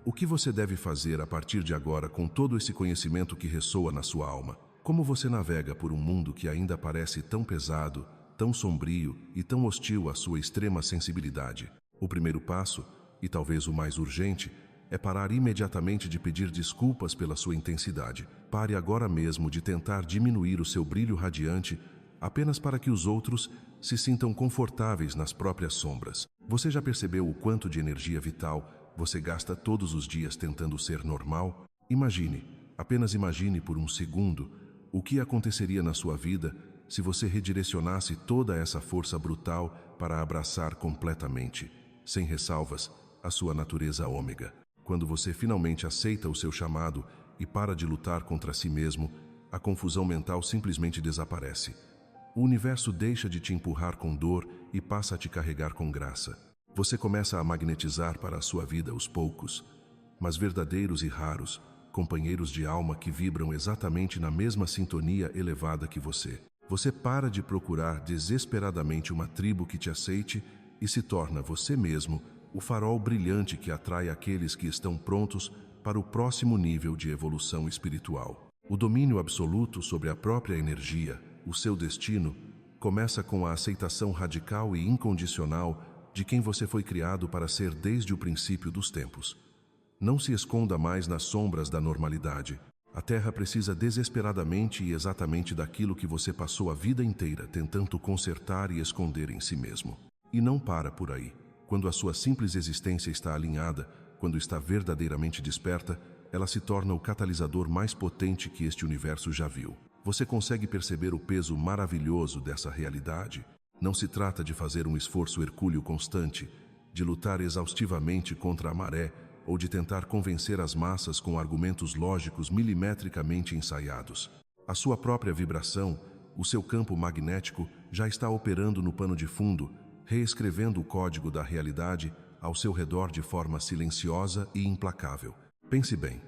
Speaker 1: O que você deve fazer a partir de agora com todo esse conhecimento que ressoa na sua alma? Como você navega por um mundo que ainda parece tão pesado, tão sombrio e tão hostil à sua extrema sensibilidade? O primeiro passo, e talvez o mais urgente, é parar imediatamente de pedir desculpas pela sua intensidade. Pare agora mesmo de tentar diminuir o seu brilho radiante apenas para que os outros se sintam confortáveis nas próprias sombras. Você já percebeu o quanto de energia vital você gasta todos os dias tentando ser normal? Imagine, apenas imagine por um segundo, o que aconteceria na sua vida se você redirecionasse toda essa força brutal para abraçar completamente, sem ressalvas, a sua natureza ômega. Quando você finalmente aceita o seu chamado e para de lutar contra si mesmo, a confusão mental simplesmente desaparece. O universo deixa de te empurrar com dor e passa a te carregar com graça. Você começa a magnetizar para a sua vida os poucos, mas verdadeiros e raros, companheiros de alma que vibram exatamente na mesma sintonia elevada que você. Você para de procurar desesperadamente uma tribo que te aceite e se torna você mesmo o farol brilhante que atrai aqueles que estão prontos para o próximo nível de evolução espiritual. O domínio absoluto sobre a própria energia, o seu destino, começa com a aceitação radical e incondicional de quem você foi criado para ser desde o princípio dos tempos. Não se esconda mais nas sombras da normalidade. A Terra precisa desesperadamente e exatamente daquilo que você passou a vida inteira tentando consertar e esconder em si mesmo. E não para por aí. Quando a sua simples existência está alinhada, quando está verdadeiramente desperta, ela se torna o catalisador mais potente que este universo já viu. Você consegue perceber o peso maravilhoso dessa realidade? Não se trata de fazer um esforço hercúleo constante, de lutar exaustivamente contra a maré ou de tentar convencer as massas com argumentos lógicos milimetricamente ensaiados. A sua própria vibração, o seu campo magnético, já está operando no pano de fundo, reescrevendo o código da realidade ao seu redor de forma silenciosa e implacável. Pense bem,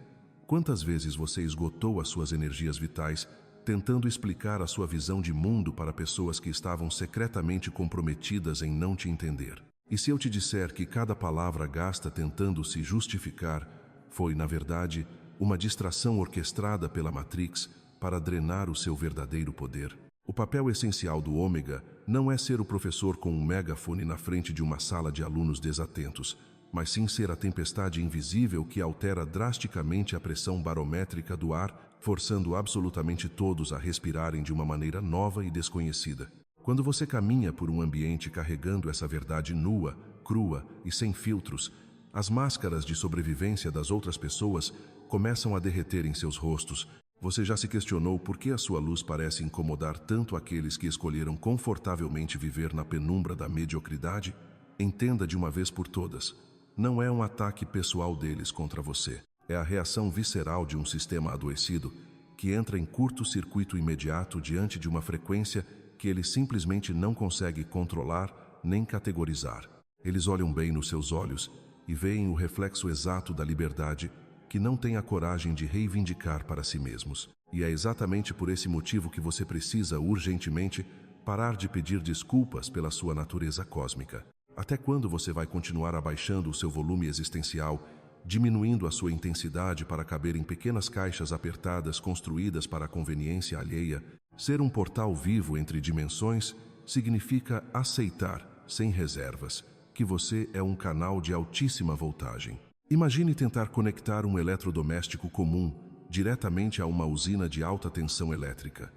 Speaker 1: quantas vezes você esgotou as suas energias vitais tentando explicar a sua visão de mundo para pessoas que estavam secretamente comprometidas em não te entender? E se eu te disser que cada palavra gasta tentando se justificar foi, na verdade, uma distração orquestrada pela Matrix para drenar o seu verdadeiro poder? O papel essencial do Ômega não é ser o professor com um megafone na frente de uma sala de alunos desatentos, mas sim ser a tempestade invisível que altera drasticamente a pressão barométrica do ar, forçando absolutamente todos a respirarem de uma maneira nova e desconhecida. Quando você caminha por um ambiente carregando essa verdade nua, crua e sem filtros, as máscaras de sobrevivência das outras pessoas começam a derreter em seus rostos. Você já se questionou por que a sua luz parece incomodar tanto aqueles que escolheram confortavelmente viver na penumbra da mediocridade? Entenda de uma vez por todas. Não é um ataque pessoal deles contra você. É a reação visceral de um sistema adoecido que entra em curto-circuito imediato diante de uma frequência que ele simplesmente não consegue controlar nem categorizar. Eles olham bem nos seus olhos e veem o reflexo exato da liberdade que não têm a coragem de reivindicar para si mesmos. E é exatamente por esse motivo que você precisa urgentemente parar de pedir desculpas pela sua natureza cósmica. Até quando você vai continuar abaixando o seu volume existencial, diminuindo a sua intensidade para caber em pequenas caixas apertadas construídas para a conveniência alheia? Ser um portal vivo entre dimensões significa aceitar, sem reservas, que você é um canal de altíssima voltagem. Imagine tentar conectar um eletrodoméstico comum diretamente a uma usina de alta tensão elétrica.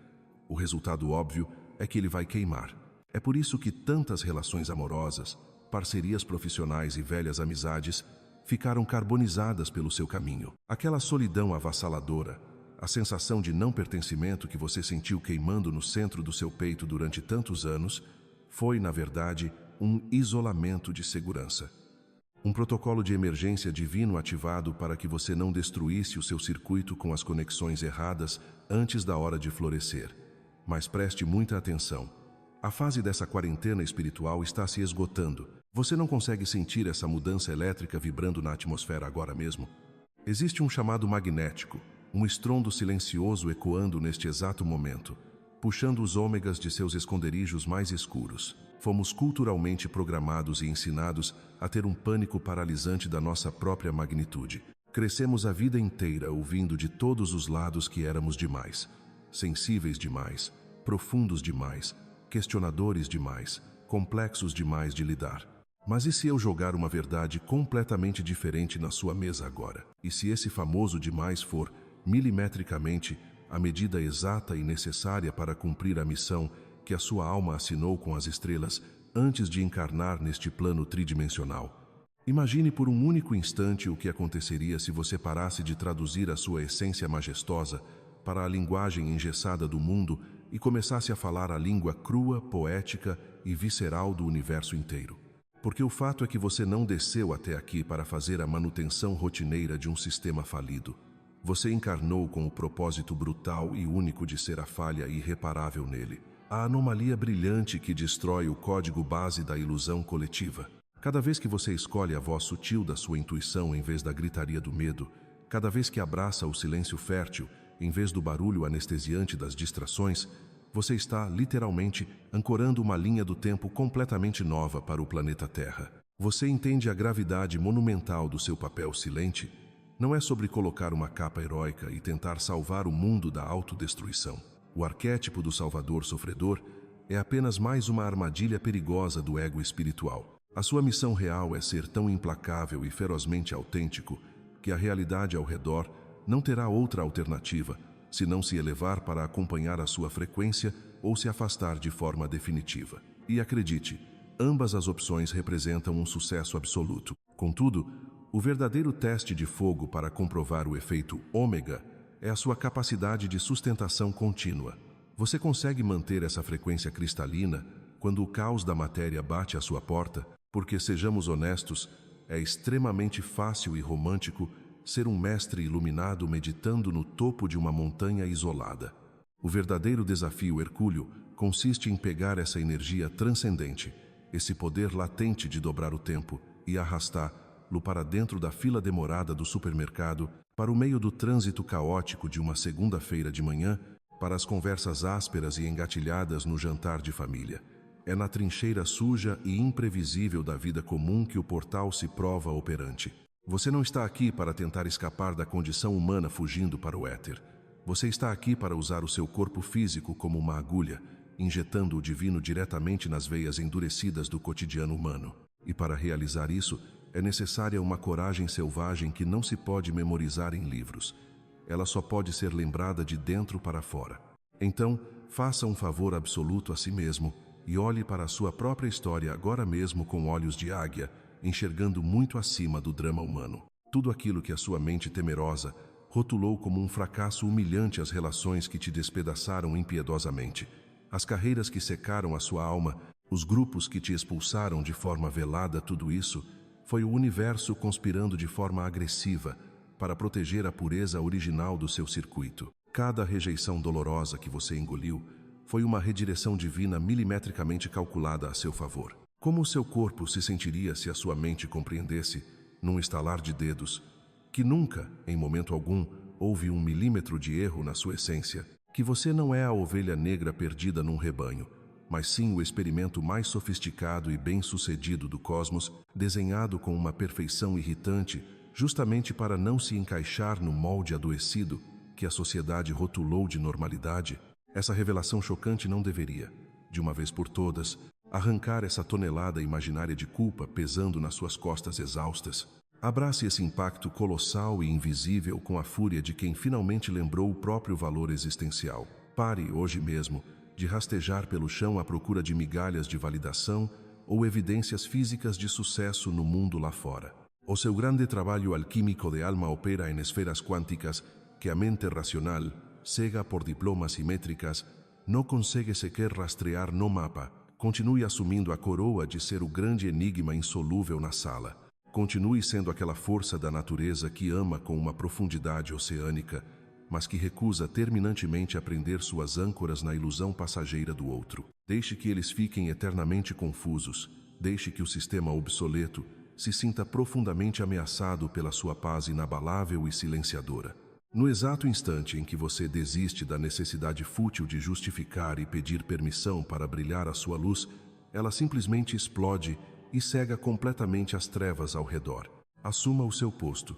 Speaker 1: O resultado óbvio é que ele vai queimar. É por isso que tantas relações amorosas, parcerias profissionais e velhas amizades ficaram carbonizadas pelo seu caminho. Aquela solidão avassaladora, a sensação de não pertencimento que você sentiu queimando no centro do seu peito durante tantos anos, foi, na verdade, um isolamento de segurança. Um protocolo de emergência divino ativado para que você não destruísse o seu circuito com as conexões erradas antes da hora de florescer. Mas preste muita atenção. A fase dessa quarentena espiritual está se esgotando. Você não consegue sentir essa mudança elétrica vibrando na atmosfera agora mesmo? Existe um chamado magnético, um estrondo silencioso ecoando neste exato momento, puxando os ômegas de seus esconderijos mais escuros. Fomos culturalmente programados e ensinados a ter um pânico paralisante da nossa própria magnitude. Crescemos a vida inteira ouvindo de todos os lados que éramos demais, sensíveis demais, profundos demais, questionadores demais, complexos demais de lidar. Mas e se eu jogar uma verdade completamente diferente na sua mesa agora? E se esse famoso demais for, milimetricamente, a medida exata e necessária para cumprir a missão que a sua alma assinou com as estrelas antes de encarnar neste plano tridimensional? Imagine por um único instante o que aconteceria se você parasse de traduzir a sua essência majestosa para a linguagem engessada do mundo e começasse a falar a língua crua, poética e visceral do universo inteiro. Porque o fato é que você não desceu até aqui para fazer a manutenção rotineira de um sistema falido. Você encarnou com o propósito brutal e único de ser a falha irreparável nele, a anomalia brilhante que destrói o código base da ilusão coletiva. Cada vez que você escolhe a voz sutil da sua intuição em vez da gritaria do medo, cada vez que abraça o silêncio fértil em vez do barulho anestesiante das distrações, você está, literalmente, ancorando uma linha do tempo completamente nova para o planeta Terra. Você entende a gravidade monumental do seu papel silente? Não é sobre colocar uma capa heróica e tentar salvar o mundo da autodestruição. O arquétipo do salvador sofredor é apenas mais uma armadilha perigosa do ego espiritual. A sua missão real é ser tão implacável e ferozmente autêntico que a realidade ao redor não terá outra alternativa se não se elevar para acompanhar a sua frequência ou se afastar de forma definitiva. E acredite, ambas as opções representam um sucesso absoluto. Contudo, o verdadeiro teste de fogo para comprovar o efeito ômega é a sua capacidade de sustentação contínua. Você consegue manter essa frequência cristalina quando o caos da matéria bate à sua porta? Porque, sejamos honestos, é extremamente fácil e romântico ser um mestre iluminado meditando no topo de uma montanha isolada. O verdadeiro desafio hercúleo consiste em pegar essa energia transcendente, esse poder latente de dobrar o tempo e arrastá-lo para dentro da fila demorada do supermercado, para o meio do trânsito caótico de uma segunda-feira de manhã, para as conversas ásperas e engatilhadas no jantar de família. É na trincheira suja e imprevisível da vida comum que o portal se prova operante. Você não está aqui para tentar escapar da condição humana fugindo para o éter. Você está aqui para usar o seu corpo físico como uma agulha, injetando o divino diretamente nas veias endurecidas do cotidiano humano. E para realizar isso, é necessária uma coragem selvagem que não se pode memorizar em livros. Ela só pode ser lembrada de dentro para fora. Então, faça um favor absoluto a si mesmo e olhe para a sua própria história agora mesmo com olhos de águia, enxergando muito acima do drama humano. Tudo aquilo que a sua mente temerosa rotulou como um fracasso humilhante, as relações que te despedaçaram impiedosamente, as carreiras que secaram a sua alma, os grupos que te expulsaram de forma velada, tudo isso foi o universo conspirando de forma agressiva para proteger a pureza original do seu circuito. Cada rejeição dolorosa que você engoliu foi uma redireção divina milimetricamente calculada a seu favor. Como o seu corpo se sentiria se a sua mente compreendesse, num estalar de dedos, que nunca, em momento algum, houve 1 milímetro de erro na sua essência, que você não é a ovelha negra perdida num rebanho, mas sim o experimento mais sofisticado e bem-sucedido do cosmos, desenhado com uma perfeição irritante, justamente para não se encaixar no molde adoecido que a sociedade rotulou de normalidade? Essa revelação chocante não deveria, de uma vez por todas, arrancar essa tonelada imaginária de culpa pesando nas suas costas exaustas. Abrace esse impacto colossal e invisível com a fúria de quem finalmente lembrou o próprio valor existencial. Pare, hoje mesmo, de rastejar pelo chão à procura de migalhas de validação ou evidências físicas de sucesso no mundo lá fora. O seu grande trabalho alquímico de alma opera em esferas quânticas que a mente racional, cega por diplomas simétricas, não consegue sequer rastrear no mapa. Continue assumindo a coroa de ser o grande enigma insolúvel na sala. Continue sendo aquela força da natureza que ama com uma profundidade oceânica, mas que recusa terminantemente aprender suas âncoras na ilusão passageira do outro. Deixe que eles fiquem eternamente confusos. Deixe que o sistema obsoleto se sinta profundamente ameaçado pela sua paz inabalável e silenciadora. No exato instante em que você desiste da necessidade fútil de justificar e pedir permissão para brilhar a sua luz, ela simplesmente explode e cega completamente as trevas ao redor. Assuma o seu posto.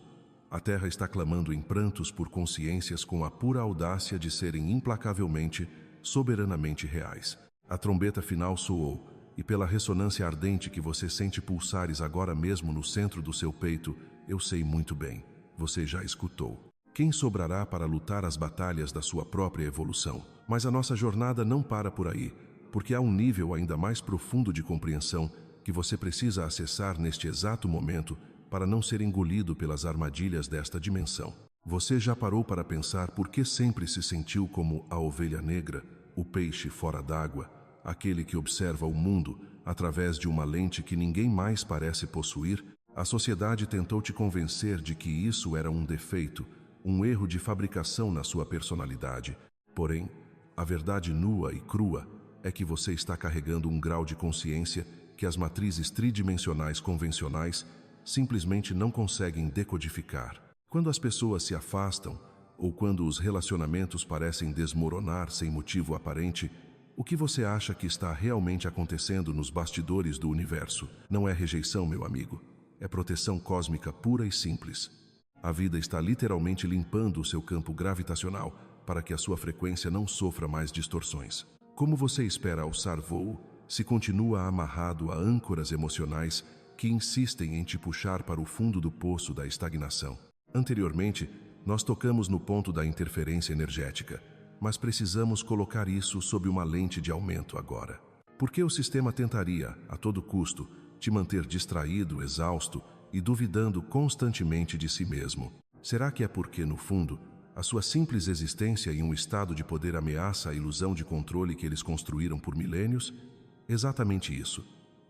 Speaker 1: A Terra está clamando em prantos por consciências com a pura audácia de serem implacavelmente, soberanamente reais. A trombeta final soou, e pela ressonância ardente que você sente pulsares agora mesmo no centro do seu peito, eu sei muito bem, você já escutou. Quem sobrará para lutar as batalhas da sua própria evolução? Mas a nossa jornada não para por aí, porque há um nível ainda mais profundo de compreensão que você precisa acessar neste exato momento para não ser engolido pelas armadilhas desta dimensão. Você já parou para pensar por que sempre se sentiu como a ovelha negra, o peixe fora d'água, aquele que observa o mundo através de uma lente que ninguém mais parece possuir? A sociedade tentou te convencer de que isso era um defeito, um erro de fabricação na sua personalidade. Porém, a verdade nua e crua é que você está carregando um grau de consciência que as matrizes tridimensionais convencionais simplesmente não conseguem decodificar. Quando as pessoas se afastam, ou quando os relacionamentos parecem desmoronar sem motivo aparente, o que você acha que está realmente acontecendo nos bastidores do universo? Não é rejeição, meu amigo. É proteção cósmica pura e simples. A vida está literalmente limpando o seu campo gravitacional para que a sua frequência não sofra mais distorções. Como você espera alçar voo se continua amarrado a âncoras emocionais que insistem em te puxar para o fundo do poço da estagnação? Anteriormente, nós tocamos no ponto da interferência energética, mas precisamos colocar isso sob uma lente de aumento agora. Por que o sistema tentaria, a todo custo, te manter distraído, exausto e duvidando constantemente de si mesmo? Será que é porque, no fundo, a sua simples existência em um estado de poder ameaça a ilusão de controle que eles construíram por milênios? Exatamente isso.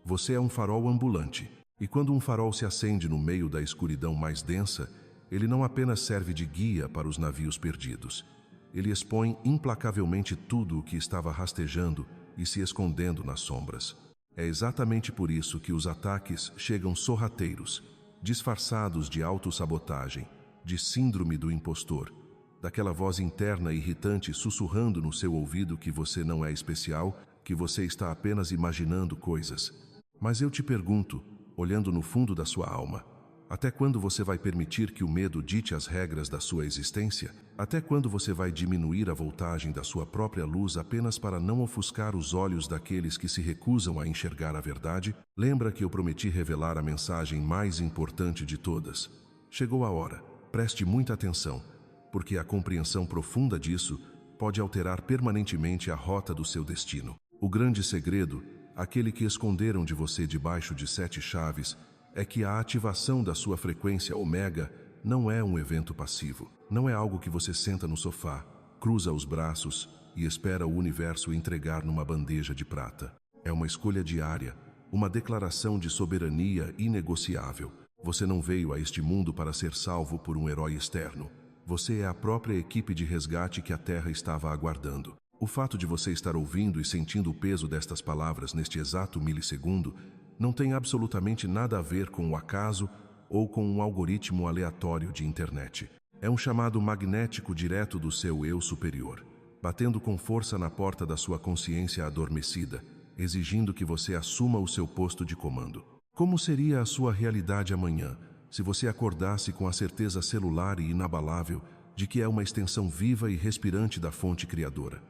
Speaker 1: Você é um farol ambulante, e quando um farol se acende no meio da escuridão mais densa, ele não apenas serve de guia para os navios perdidos. Ele expõe implacavelmente tudo o que estava rastejando e se escondendo nas sombras. É exatamente por isso que os ataques chegam sorrateiros, disfarçados de autossabotagem, de síndrome do impostor, daquela voz interna irritante sussurrando no seu ouvido que você não é especial, que você está apenas imaginando coisas. Mas eu te pergunto, olhando no fundo da sua alma, até quando você vai permitir que o medo dite as regras da sua existência? Até quando você vai diminuir a voltagem da sua própria luz apenas para não ofuscar os olhos daqueles que se recusam a enxergar a verdade? Lembra que eu prometi revelar a mensagem mais importante de todas? Chegou a hora. Preste muita atenção, porque a compreensão profunda disso pode alterar permanentemente a rota do seu destino. O grande segredo, aquele que esconderam de você debaixo de 7 chaves, é que a ativação da sua frequência ômega não é um evento passivo. Não é algo que você senta no sofá, cruza os braços e espera o universo entregar numa bandeja de prata. É uma escolha diária, uma declaração de soberania inegociável. Você não veio a este mundo para ser salvo por um herói externo. Você é a própria equipe de resgate que a Terra estava aguardando. O fato de você estar ouvindo e sentindo o peso destas palavras neste exato milissegundo não tem absolutamente nada a ver com o acaso ou com um algoritmo aleatório de internet. É um chamado magnético direto do seu eu superior, batendo com força na porta da sua consciência adormecida, exigindo que você assuma o seu posto de comando. Como seria a sua realidade amanhã se você acordasse com a certeza celular e inabalável de que é uma extensão viva e respirante da fonte criadora?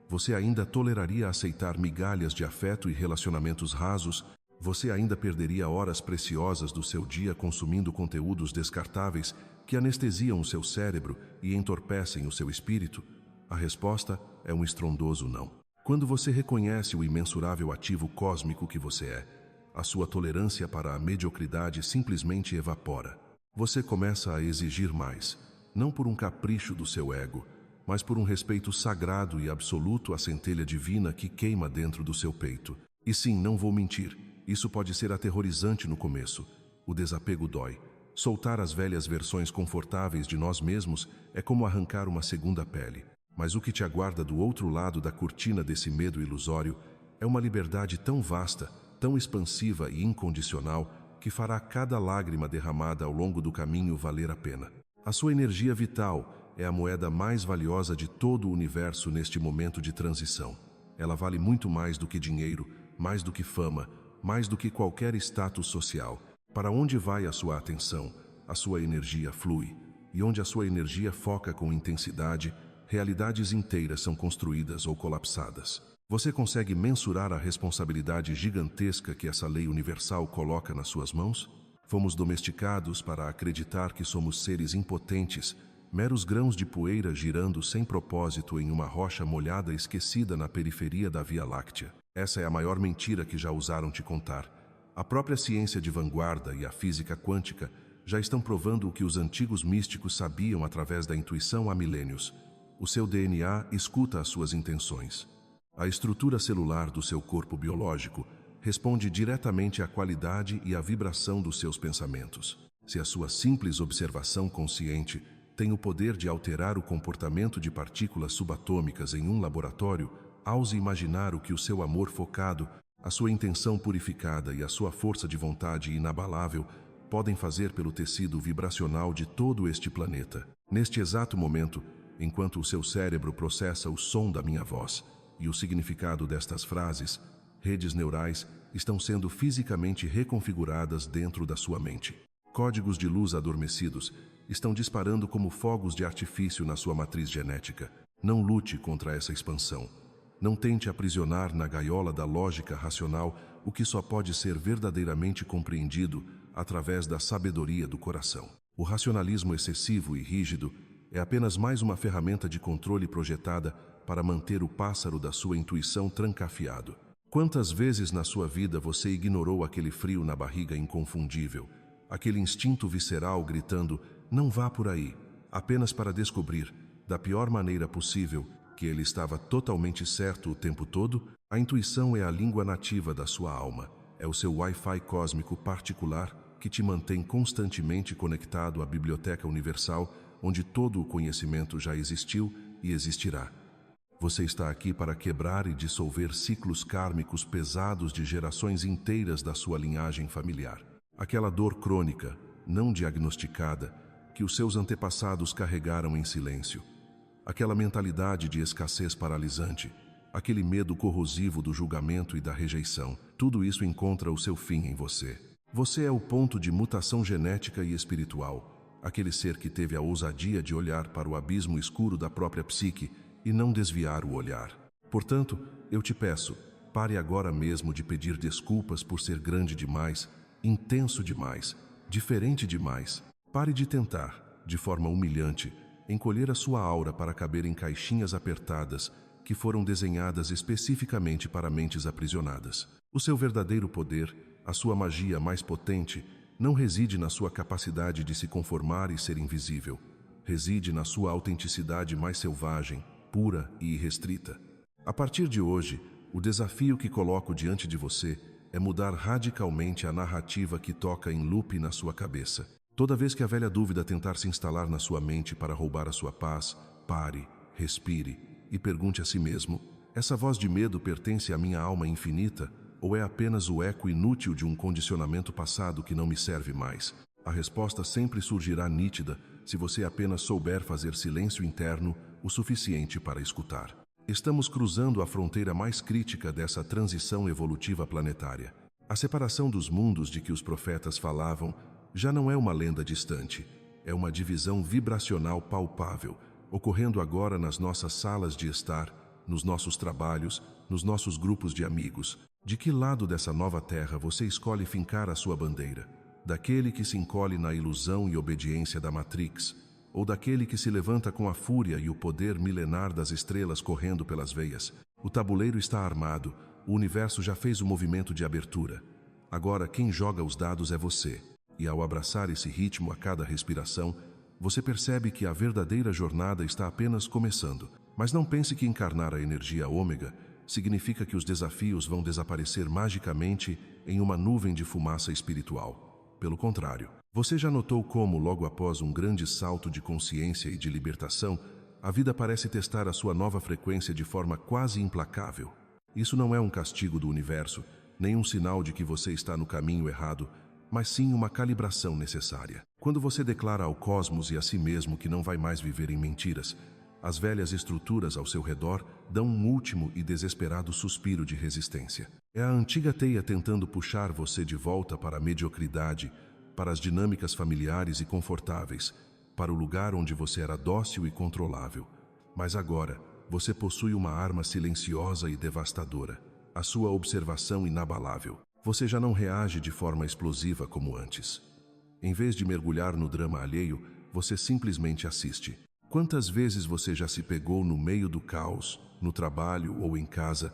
Speaker 1: Você ainda toleraria aceitar migalhas de afeto e relacionamentos rasos? Você ainda perderia horas preciosas do seu dia consumindo conteúdos descartáveis que anestesiam o seu cérebro e entorpecem o seu espírito? A resposta é um estrondoso não. Quando você reconhece o imensurável ativo cósmico que você é, a sua tolerância para a mediocridade simplesmente evapora. Você começa a exigir mais, não por um capricho do seu ego, mas por um respeito sagrado e absoluto à centelha divina que queima dentro do seu peito. E sim, não vou mentir, isso pode ser aterrorizante no começo. O desapego dói. Soltar as velhas versões confortáveis de nós mesmos é como arrancar uma segunda pele. Mas o que te aguarda do outro lado da cortina desse medo ilusório é uma liberdade tão vasta, tão expansiva e incondicional, que fará cada lágrima derramada ao longo do caminho valer a pena. A sua energia vital é a moeda mais valiosa de todo o universo neste momento de transição. Ela vale muito mais do que dinheiro, mais do que fama, mais do que qualquer status social. Para onde vai a sua atenção, a sua energia flui. E onde a sua energia foca com intensidade, realidades inteiras são construídas ou colapsadas. Você consegue mensurar a responsabilidade gigantesca que essa lei universal coloca nas suas mãos? Fomos domesticados para acreditar que somos seres impotentes, meros grãos de poeira girando sem propósito em uma rocha molhada esquecida na periferia da Via Láctea. Essa é a maior mentira que já ousaram te contar. A própria ciência de vanguarda e a física quântica já estão provando o que os antigos místicos sabiam através da intuição há milênios. O seu DNA escuta as suas intenções. A estrutura celular do seu corpo biológico responde diretamente à qualidade e à vibração dos seus pensamentos. Se a sua simples observação consciente tem o poder de alterar o comportamento de partículas subatômicas em um laboratório, ouse imaginar o que o seu amor focado, a sua intenção purificada e a sua força de vontade inabalável podem fazer pelo tecido vibracional de todo este planeta. Neste exato momento, enquanto o seu cérebro processa o som da minha voz e o significado destas frases, redes neurais estão sendo fisicamente reconfiguradas dentro da sua mente. Códigos de luz adormecidos estão disparando como fogos de artifício na sua matriz genética. Não lute contra essa expansão. Não tente aprisionar na gaiola da lógica racional o que só pode ser verdadeiramente compreendido através da sabedoria do coração. O racionalismo excessivo e rígido é apenas mais uma ferramenta de controle projetada para manter o pássaro da sua intuição trancafiado. Quantas vezes na sua vida você ignorou aquele frio na barriga inconfundível, aquele instinto visceral gritando, não vá por aí, apenas para descobrir, da pior maneira possível, que ele estava totalmente certo o tempo todo? A intuição é a língua nativa da sua alma, é o seu Wi-Fi cósmico particular que te mantém constantemente conectado à biblioteca universal, onde todo o conhecimento já existiu e existirá. Você está aqui para quebrar e dissolver ciclos kármicos pesados de gerações inteiras da sua linhagem familiar. Aquela dor crônica, não diagnosticada, que os seus antepassados carregaram em silêncio. Aquela mentalidade de escassez paralisante, aquele medo corrosivo do julgamento e da rejeição, tudo isso encontra o seu fim em você. Você é o ponto de mutação genética e espiritual, aquele ser que teve a ousadia de olhar para o abismo escuro da própria psique e não desviar o olhar. Portanto, eu te peço, pare agora mesmo de pedir desculpas por ser grande demais, intenso demais, diferente demais. Pare de tentar, de forma humilhante, encolher a sua aura para caber em caixinhas apertadas que foram desenhadas especificamente para mentes aprisionadas. O seu verdadeiro poder, a sua magia mais potente, não reside na sua capacidade de se conformar e ser invisível. Reside na sua autenticidade mais selvagem, pura e irrestrita. A partir de hoje, o desafio que coloco diante de você é mudar radicalmente a narrativa que toca em loop na sua cabeça. Toda vez que a velha dúvida tentar se instalar na sua mente para roubar a sua paz, pare, respire e pergunte a si mesmo: essa voz de medo pertence à minha alma infinita ou é apenas o eco inútil de um condicionamento passado que não me serve mais? A resposta sempre surgirá nítida se você apenas souber fazer silêncio interno o suficiente para escutar. Estamos cruzando a fronteira mais crítica dessa transição evolutiva planetária. A separação dos mundos de que os profetas falavam já não é uma lenda distante, é uma divisão vibracional palpável, ocorrendo agora nas nossas salas de estar, nos nossos trabalhos, nos nossos grupos de amigos. De que lado dessa nova terra você escolhe fincar a sua bandeira? Daquele que se encolhe na ilusão e obediência da Matrix, ou daquele que se levanta com a fúria e o poder milenar das estrelas correndo pelas veias? O tabuleiro está armado, o universo já fez o movimento de abertura. Agora quem joga os dados é você. E ao abraçar esse ritmo a cada respiração, você percebe que a verdadeira jornada está apenas começando. Mas não pense que encarnar a energia ômega significa que os desafios vão desaparecer magicamente em uma nuvem de fumaça espiritual. Pelo contrário, você já notou como, logo após um grande salto de consciência e de libertação, a vida parece testar a sua nova frequência de forma quase implacável? Isso não é um castigo do universo, nem um sinal de que você está no caminho errado, mas sim uma calibração necessária. Quando você declara ao cosmos e a si mesmo que não vai mais viver em mentiras, As velhas estruturas ao seu redor dão um último e desesperado suspiro de resistência. É a antiga teia tentando puxar você de volta para a mediocridade, para as dinâmicas familiares e confortáveis, para o lugar onde você era dócil e controlável. Mas agora, você possui uma arma silenciosa e devastadora, a sua observação inabalável. Você já não reage de forma explosiva como antes. Em vez de mergulhar no drama alheio, você simplesmente assiste. Quantas vezes você já se pegou no meio do caos, no trabalho ou em casa,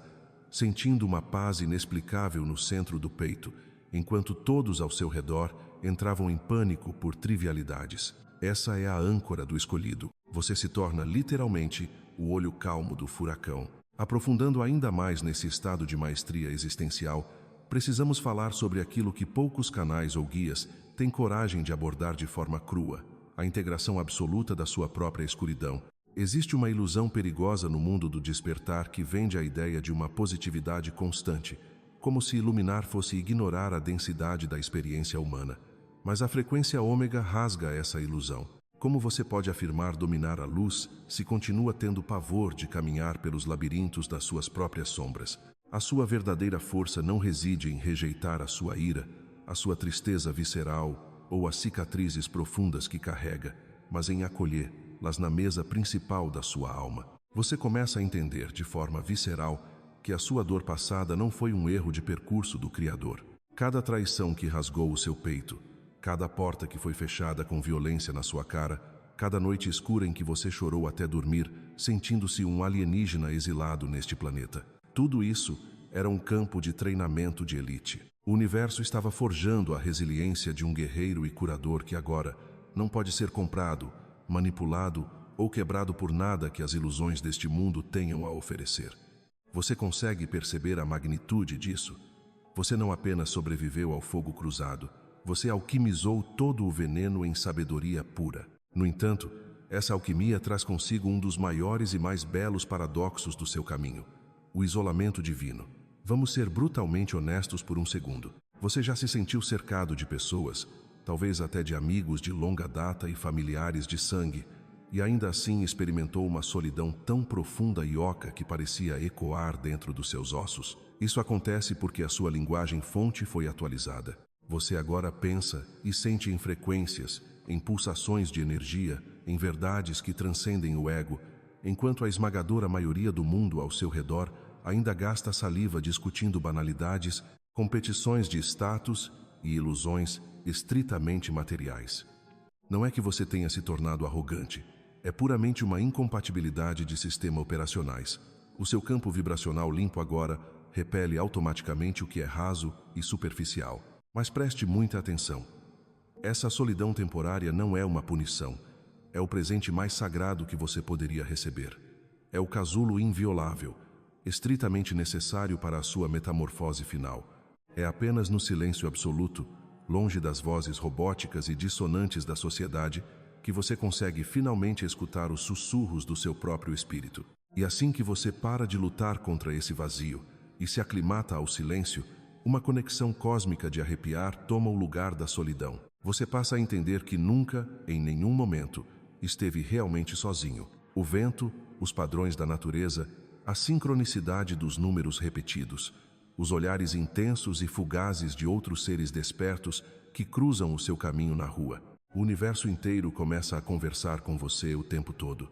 Speaker 1: sentindo uma paz inexplicável no centro do peito, enquanto todos ao seu redor entravam em pânico por trivialidades? Essa é a âncora do escolhido. Você se torna literalmente o olho calmo do furacão. Aprofundando ainda mais nesse estado de maestria existencial, precisamos falar sobre aquilo que poucos canais ou guias têm coragem de abordar de forma crua: a integração absoluta da sua própria escuridão. Existe uma ilusão perigosa no mundo do despertar que vende a ideia de uma positividade constante, como se iluminar fosse ignorar a densidade da experiência humana. Mas a frequência ômega rasga essa ilusão. Como você pode afirmar dominar a luz se continua tendo pavor de caminhar pelos labirintos das suas próprias sombras? A sua verdadeira força não reside em rejeitar a sua ira, a sua tristeza visceral ou as cicatrizes profundas que carrega, mas em acolhê-las na mesa principal da sua alma. Você começa a entender de forma visceral que a sua dor passada não foi um erro de percurso do Criador. Cada traição que rasgou o seu peito, cada porta que foi fechada com violência na sua cara, cada noite escura em que você chorou até dormir, sentindo-se um alienígena exilado neste planeta. Tudo isso era um campo de treinamento de elite. O universo estava forjando a resiliência de um guerreiro e curador que agora não pode ser comprado, manipulado ou quebrado por nada que as ilusões deste mundo tenham a oferecer. Você consegue perceber a magnitude disso? Você não apenas sobreviveu ao fogo cruzado, você alquimizou todo o veneno em sabedoria pura. No entanto, essa alquimia traz consigo um dos maiores e mais belos paradoxos do seu caminho: o isolamento divino. Vamos ser brutalmente honestos por um segundo. Você já se sentiu cercado de pessoas, talvez até de amigos de longa data e familiares de sangue, e ainda assim experimentou uma solidão tão profunda e oca que parecia ecoar dentro dos seus ossos? Isso acontece porque a sua linguagem-fonte foi atualizada. Você agora pensa e sente em frequências, em pulsações de energia, em verdades que transcendem o ego, enquanto a esmagadora maioria do mundo ao seu redor ainda gasta saliva discutindo banalidades, competições de status e ilusões estritamente materiais. Não é que você tenha se tornado arrogante, é puramente uma incompatibilidade de sistema operacionais. O seu campo vibracional limpo agora repele automaticamente o que é raso e superficial. Mas preste muita atenção. Essa solidão temporária não é uma punição, é o presente mais sagrado que você poderia receber. É o casulo inviolável, estritamente necessário para a sua metamorfose final. É apenas no silêncio absoluto, longe das vozes robóticas e dissonantes da sociedade, que você consegue finalmente escutar os sussurros do seu próprio espírito. E assim que você para de lutar contra esse vazio e se aclimata ao silêncio, uma conexão cósmica de arrepiar toma o lugar da solidão. Você passa a entender que nunca, em nenhum momento, esteve realmente sozinho. O vento, os padrões da natureza, a sincronicidade dos números repetidos, os olhares intensos e fugazes de outros seres despertos que cruzam o seu caminho na rua. O universo inteiro começa a conversar com você o tempo todo,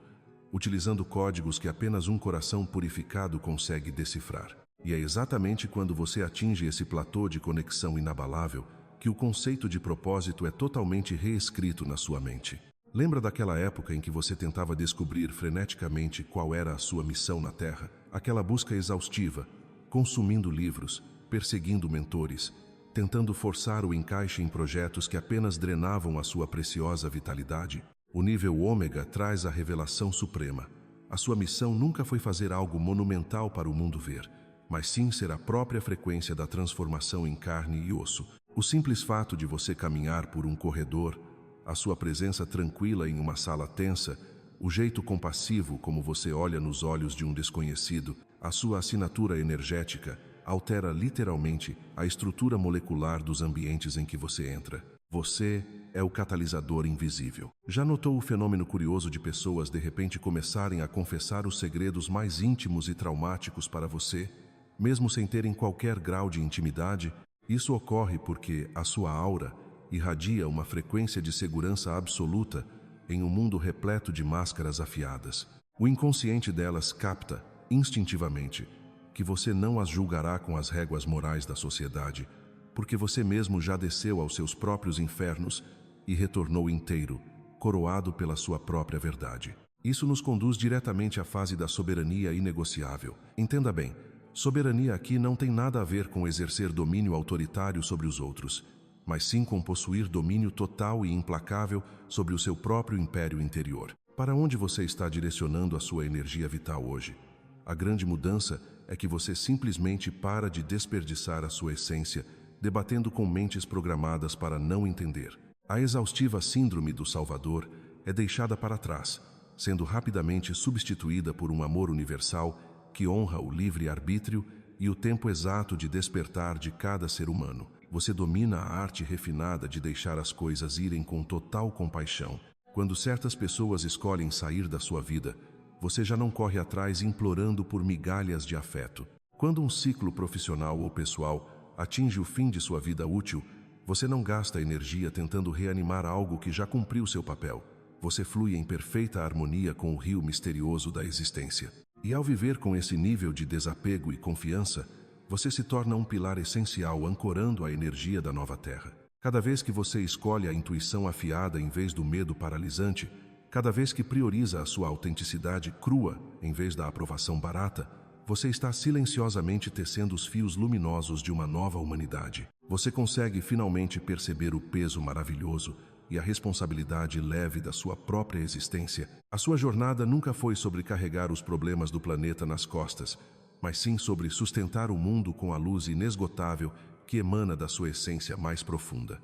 Speaker 1: utilizando códigos que apenas um coração purificado consegue decifrar. E é exatamente quando você atinge esse platô de conexão inabalável que o conceito de propósito é totalmente reescrito na sua mente. Lembra daquela época em que você tentava descobrir freneticamente qual era a sua missão na Terra? Aquela busca exaustiva, consumindo livros, perseguindo mentores, tentando forçar o encaixe em projetos que apenas drenavam a sua preciosa vitalidade? O nível ômega traz a revelação suprema. A sua missão nunca foi fazer algo monumental para o mundo ver, mas sim ser a própria frequência da transformação em carne e osso. O simples fato de você caminhar por um corredor, a sua presença tranquila em uma sala tensa, o jeito compassivo como você olha nos olhos de um desconhecido, a sua assinatura energética, altera literalmente a estrutura molecular dos ambientes em que você entra. Você é o catalisador invisível. Já notou o fenômeno curioso de pessoas de repente começarem a confessar os segredos mais íntimos e traumáticos para você, mesmo sem terem qualquer grau de intimidade? Isso ocorre porque a sua aura irradia uma frequência de segurança absoluta em um mundo repleto de máscaras afiadas. O inconsciente delas capta, instintivamente, que você não as julgará com as réguas morais da sociedade, porque você mesmo já desceu aos seus próprios infernos e retornou inteiro, coroado pela sua própria verdade. Isso nos conduz diretamente à fase da soberania inegociável. Entenda bem, soberania aqui não tem nada a ver com exercer domínio autoritário sobre os outros, mas sim com possuir domínio total e implacável sobre o seu próprio império interior. Para onde você está direcionando a sua energia vital hoje? A grande mudança é que você simplesmente para de desperdiçar a sua essência, debatendo com mentes programadas para não entender. A exaustiva síndrome do Salvador é deixada para trás, sendo rapidamente substituída por um amor universal que honra o livre-arbítrio e o tempo exato de despertar de cada ser humano. Você domina a arte refinada de deixar as coisas irem com total compaixão. Quando certas pessoas escolhem sair da sua vida, você já não corre atrás implorando por migalhas de afeto. Quando um ciclo profissional ou pessoal atinge o fim de sua vida útil, você não gasta energia tentando reanimar algo que já cumpriu seu papel. Você flui em perfeita harmonia com o rio misterioso da existência. E ao viver com esse nível de desapego e confiança, você se torna um pilar essencial ancorando a energia da nova terra. Cada vez que você escolhe a intuição afiada em vez do medo paralisante, cada vez que prioriza a sua autenticidade crua em vez da aprovação barata, você está silenciosamente tecendo os fios luminosos de uma nova humanidade. Você consegue finalmente perceber o peso maravilhoso e a responsabilidade leve da sua própria existência. A sua jornada nunca foi sobre carregar os problemas do planeta nas costas, mas sim sobre sustentar o mundo com a luz inesgotável que emana da sua essência mais profunda.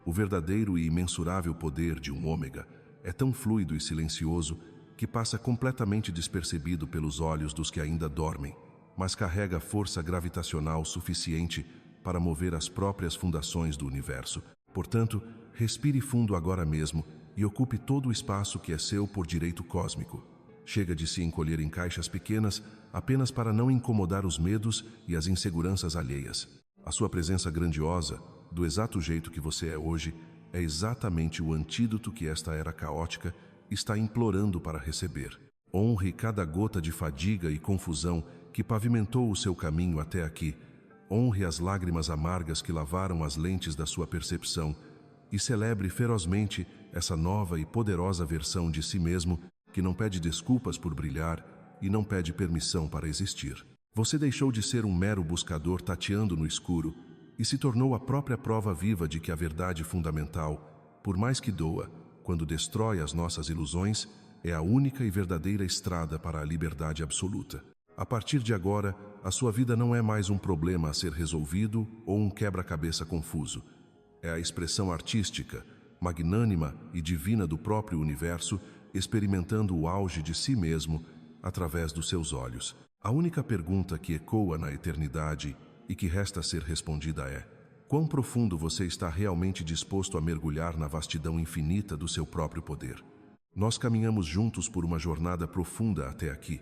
Speaker 1: O verdadeiro e imensurável poder de um ômega é tão fluido e silencioso que passa completamente despercebido pelos olhos dos que ainda dormem, mas carrega força gravitacional suficiente para mover as próprias fundações do universo. Portanto, respire fundo agora mesmo e ocupe todo o espaço que é seu por direito cósmico. Chega de se encolher em caixas pequenas apenas para não incomodar os medos e as inseguranças alheias. A sua presença grandiosa, do exato jeito que você é hoje, é exatamente o antídoto que esta era caótica está implorando para receber. Honre cada gota de fadiga e confusão que pavimentou o seu caminho até aqui. Honre as lágrimas amargas que lavaram as lentes da sua percepção e celebre ferozmente essa nova e poderosa versão de si mesmo que não pede desculpas por brilhar e não pede permissão para existir. Você deixou de ser um mero buscador tateando no escuro e se tornou a própria prova viva de que a verdade fundamental, por mais que doa, quando destrói as nossas ilusões, é a única e verdadeira estrada para a liberdade absoluta. A partir de agora, a sua vida não é mais um problema a ser resolvido ou um quebra-cabeça confuso. É a expressão artística, magnânima e divina do próprio universo, experimentando o auge de si mesmo através dos seus olhos. A única pergunta que ecoa na eternidade e que resta a ser respondida é: quão profundo você está realmente disposto a mergulhar na vastidão infinita do seu próprio poder? Nós caminhamos juntos por uma jornada profunda até aqui,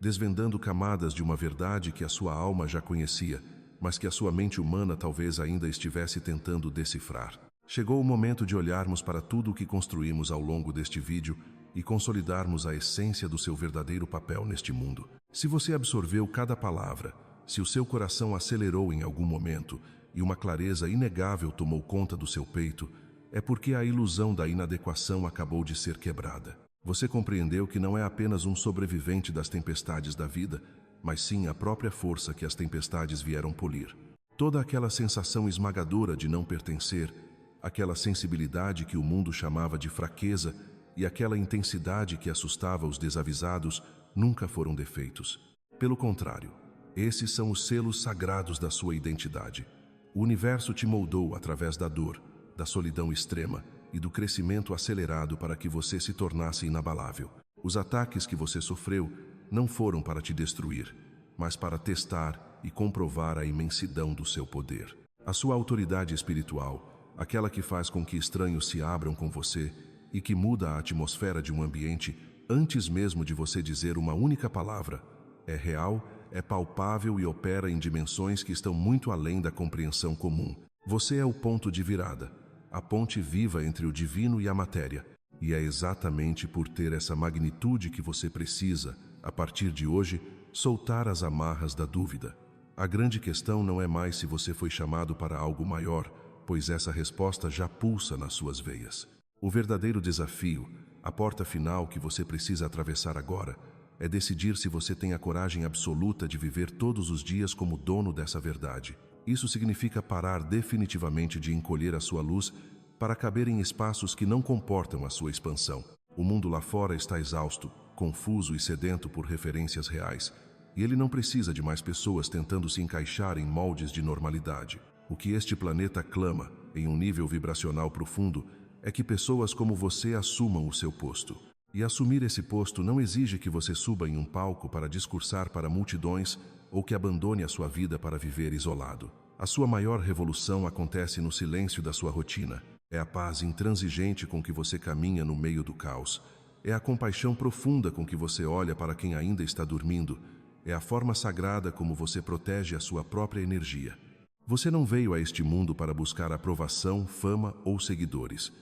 Speaker 1: desvendando camadas de uma verdade que a sua alma já conhecia, mas que a sua mente humana talvez ainda estivesse tentando decifrar. Chegou o momento de olharmos para tudo o que construímos ao longo deste vídeo e consolidarmos a essência do seu verdadeiro papel neste mundo. Se você absorveu cada palavra, se o seu coração acelerou em algum momento e uma clareza inegável tomou conta do seu peito, é porque a ilusão da inadequação acabou de ser quebrada. Você compreendeu que não é apenas um sobrevivente das tempestades da vida, mas sim a própria força que as tempestades vieram polir. Toda aquela sensação esmagadora de não pertencer, aquela sensibilidade que o mundo chamava de fraqueza e aquela intensidade que assustava os desavisados nunca foram defeitos. Pelo contrário, esses são os selos sagrados da sua identidade. O universo te moldou através da dor, da solidão extrema e do crescimento acelerado para que você se tornasse inabalável. Os ataques que você sofreu não foram para te destruir, mas para testar e comprovar a imensidão do seu poder. A sua autoridade espiritual, aquela que faz com que estranhos se abram com você e que muda a atmosfera de um ambiente antes mesmo de você dizer uma única palavra. É real, é palpável e opera em dimensões que estão muito além da compreensão comum. Você é o ponto de virada, a ponte viva entre o divino e a matéria. E é exatamente por ter essa magnitude que você precisa, a partir de hoje, soltar as amarras da dúvida. A grande questão não é mais se você foi chamado para algo maior, pois essa resposta já pulsa nas suas veias. O verdadeiro desafio, a porta final que você precisa atravessar agora, é decidir se você tem a coragem absoluta de viver todos os dias como dono dessa verdade. Isso significa parar definitivamente de encolher a sua luz para caber em espaços que não comportam a sua expansão. O mundo lá fora está exausto, confuso e sedento por referências reais, e ele não precisa de mais pessoas tentando se encaixar em moldes de normalidade. O que este planeta clama, em um nível vibracional profundo, é que pessoas como você assumam o seu posto. E assumir esse posto não exige que você suba em um palco para discursar para multidões ou que abandone a sua vida para viver isolado. A sua maior revolução acontece no silêncio da sua rotina. É a paz intransigente com que você caminha no meio do caos. É a compaixão profunda com que você olha para quem ainda está dormindo. É a forma sagrada como você protege a sua própria energia. Você não veio a este mundo para buscar aprovação, fama ou seguidores.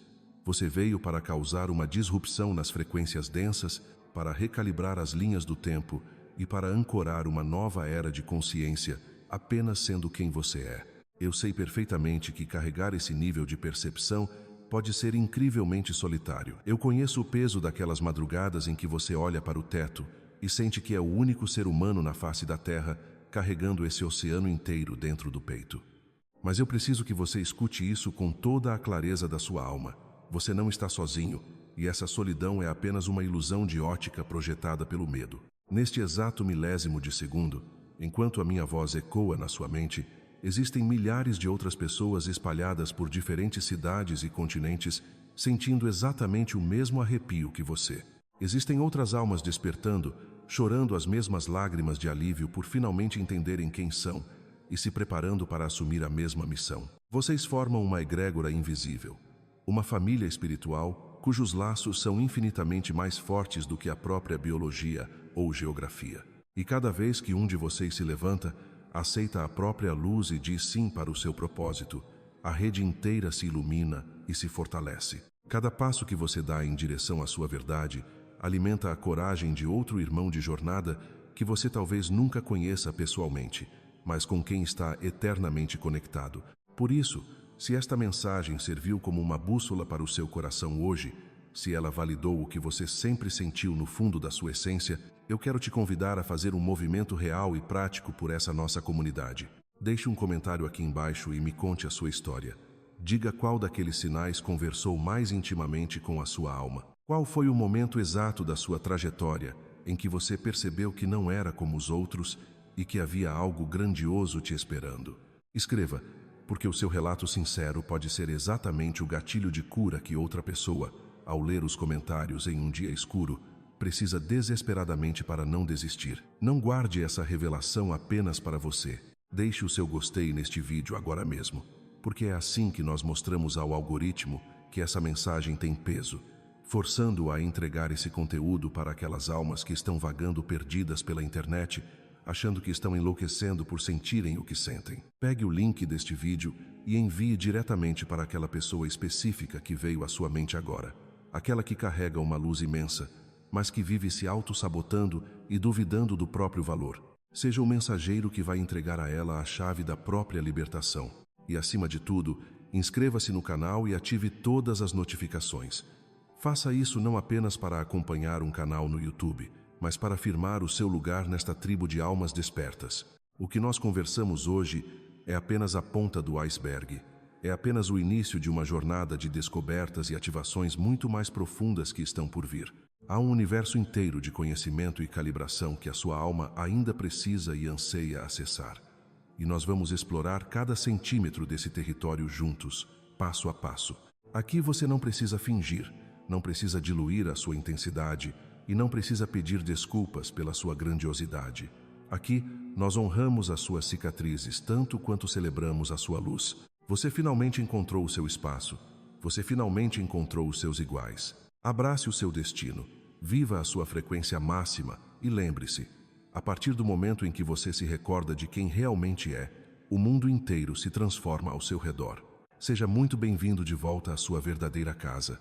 Speaker 1: Você veio para causar uma disrupção nas frequências densas, para recalibrar as linhas do tempo e para ancorar uma nova era de consciência, apenas sendo quem você é. Eu sei perfeitamente que carregar esse nível de percepção pode ser incrivelmente solitário. Eu conheço o peso daquelas madrugadas em que você olha para o teto e sente que é o único ser humano na face da Terra carregando esse oceano inteiro dentro do peito. Mas eu preciso que você escute isso com toda a clareza da sua alma. Você não está sozinho, e essa solidão é apenas uma ilusão de ótica projetada pelo medo. Neste exato milésimo de segundo, enquanto a minha voz ecoa na sua mente, existem milhares de outras pessoas espalhadas por diferentes cidades e continentes, sentindo exatamente o mesmo arrepio que você. Existem outras almas despertando, chorando as mesmas lágrimas de alívio por finalmente entenderem quem são e se preparando para assumir a mesma missão. Vocês formam uma egrégora invisível, uma família espiritual cujos laços são infinitamente mais fortes do que a própria biologia ou geografia. E cada vez que um de vocês se levanta, aceita a própria luz e diz sim para o seu propósito, a rede inteira se ilumina e se fortalece. Cada passo que você dá em direção à sua verdade alimenta a coragem de outro irmão de jornada que você talvez nunca conheça pessoalmente, mas com quem está eternamente conectado. Por isso, se esta mensagem serviu como uma bússola para o seu coração hoje, se ela validou o que você sempre sentiu no fundo da sua essência, eu quero te convidar a fazer um movimento real e prático por essa nossa comunidade. Deixe um comentário aqui embaixo e me conte a sua história. Diga qual daqueles sinais conversou mais intimamente com a sua alma. Qual foi o momento exato da sua trajetória em que você percebeu que não era como os outros e que havia algo grandioso te esperando? Escreva, porque o seu relato sincero pode ser exatamente o gatilho de cura que outra pessoa, ao ler os comentários em um dia escuro, precisa desesperadamente para não desistir. Não guarde essa revelação apenas para você. Deixe o seu gostei neste vídeo agora mesmo, porque é assim que nós mostramos ao algoritmo que essa mensagem tem peso, forçando-o a entregar esse conteúdo para aquelas almas que estão vagando perdidas pela internet, achando que estão enlouquecendo por sentirem o que sentem. Pegue o link deste vídeo e envie diretamente para aquela pessoa específica que veio à sua mente agora. Aquela que carrega uma luz imensa, mas que vive se auto-sabotando e duvidando do próprio valor. Seja o mensageiro que vai entregar a ela a chave da própria libertação. E, acima de tudo, inscreva-se no canal e ative todas as notificações. Faça isso não apenas para acompanhar um canal no YouTube, mas para afirmar o seu lugar nesta tribo de almas despertas. O que nós conversamos hoje é apenas a ponta do iceberg. É apenas o início de uma jornada de descobertas e ativações muito mais profundas que estão por vir. Há um universo inteiro de conhecimento e calibração que a sua alma ainda precisa e anseia acessar. E nós vamos explorar cada centímetro desse território juntos, passo a passo. Aqui você não precisa fingir, não precisa diluir a sua intensidade e não precisa pedir desculpas pela sua grandiosidade. Aqui, nós honramos as suas cicatrizes tanto quanto celebramos a sua luz. Você finalmente encontrou o seu espaço. Você finalmente encontrou os seus iguais. Abrace o seu destino. Viva a sua frequência máxima e lembre-se, a partir do momento em que você se recorda de quem realmente é, o mundo inteiro se transforma ao seu redor. Seja muito bem-vindo de volta à sua verdadeira casa.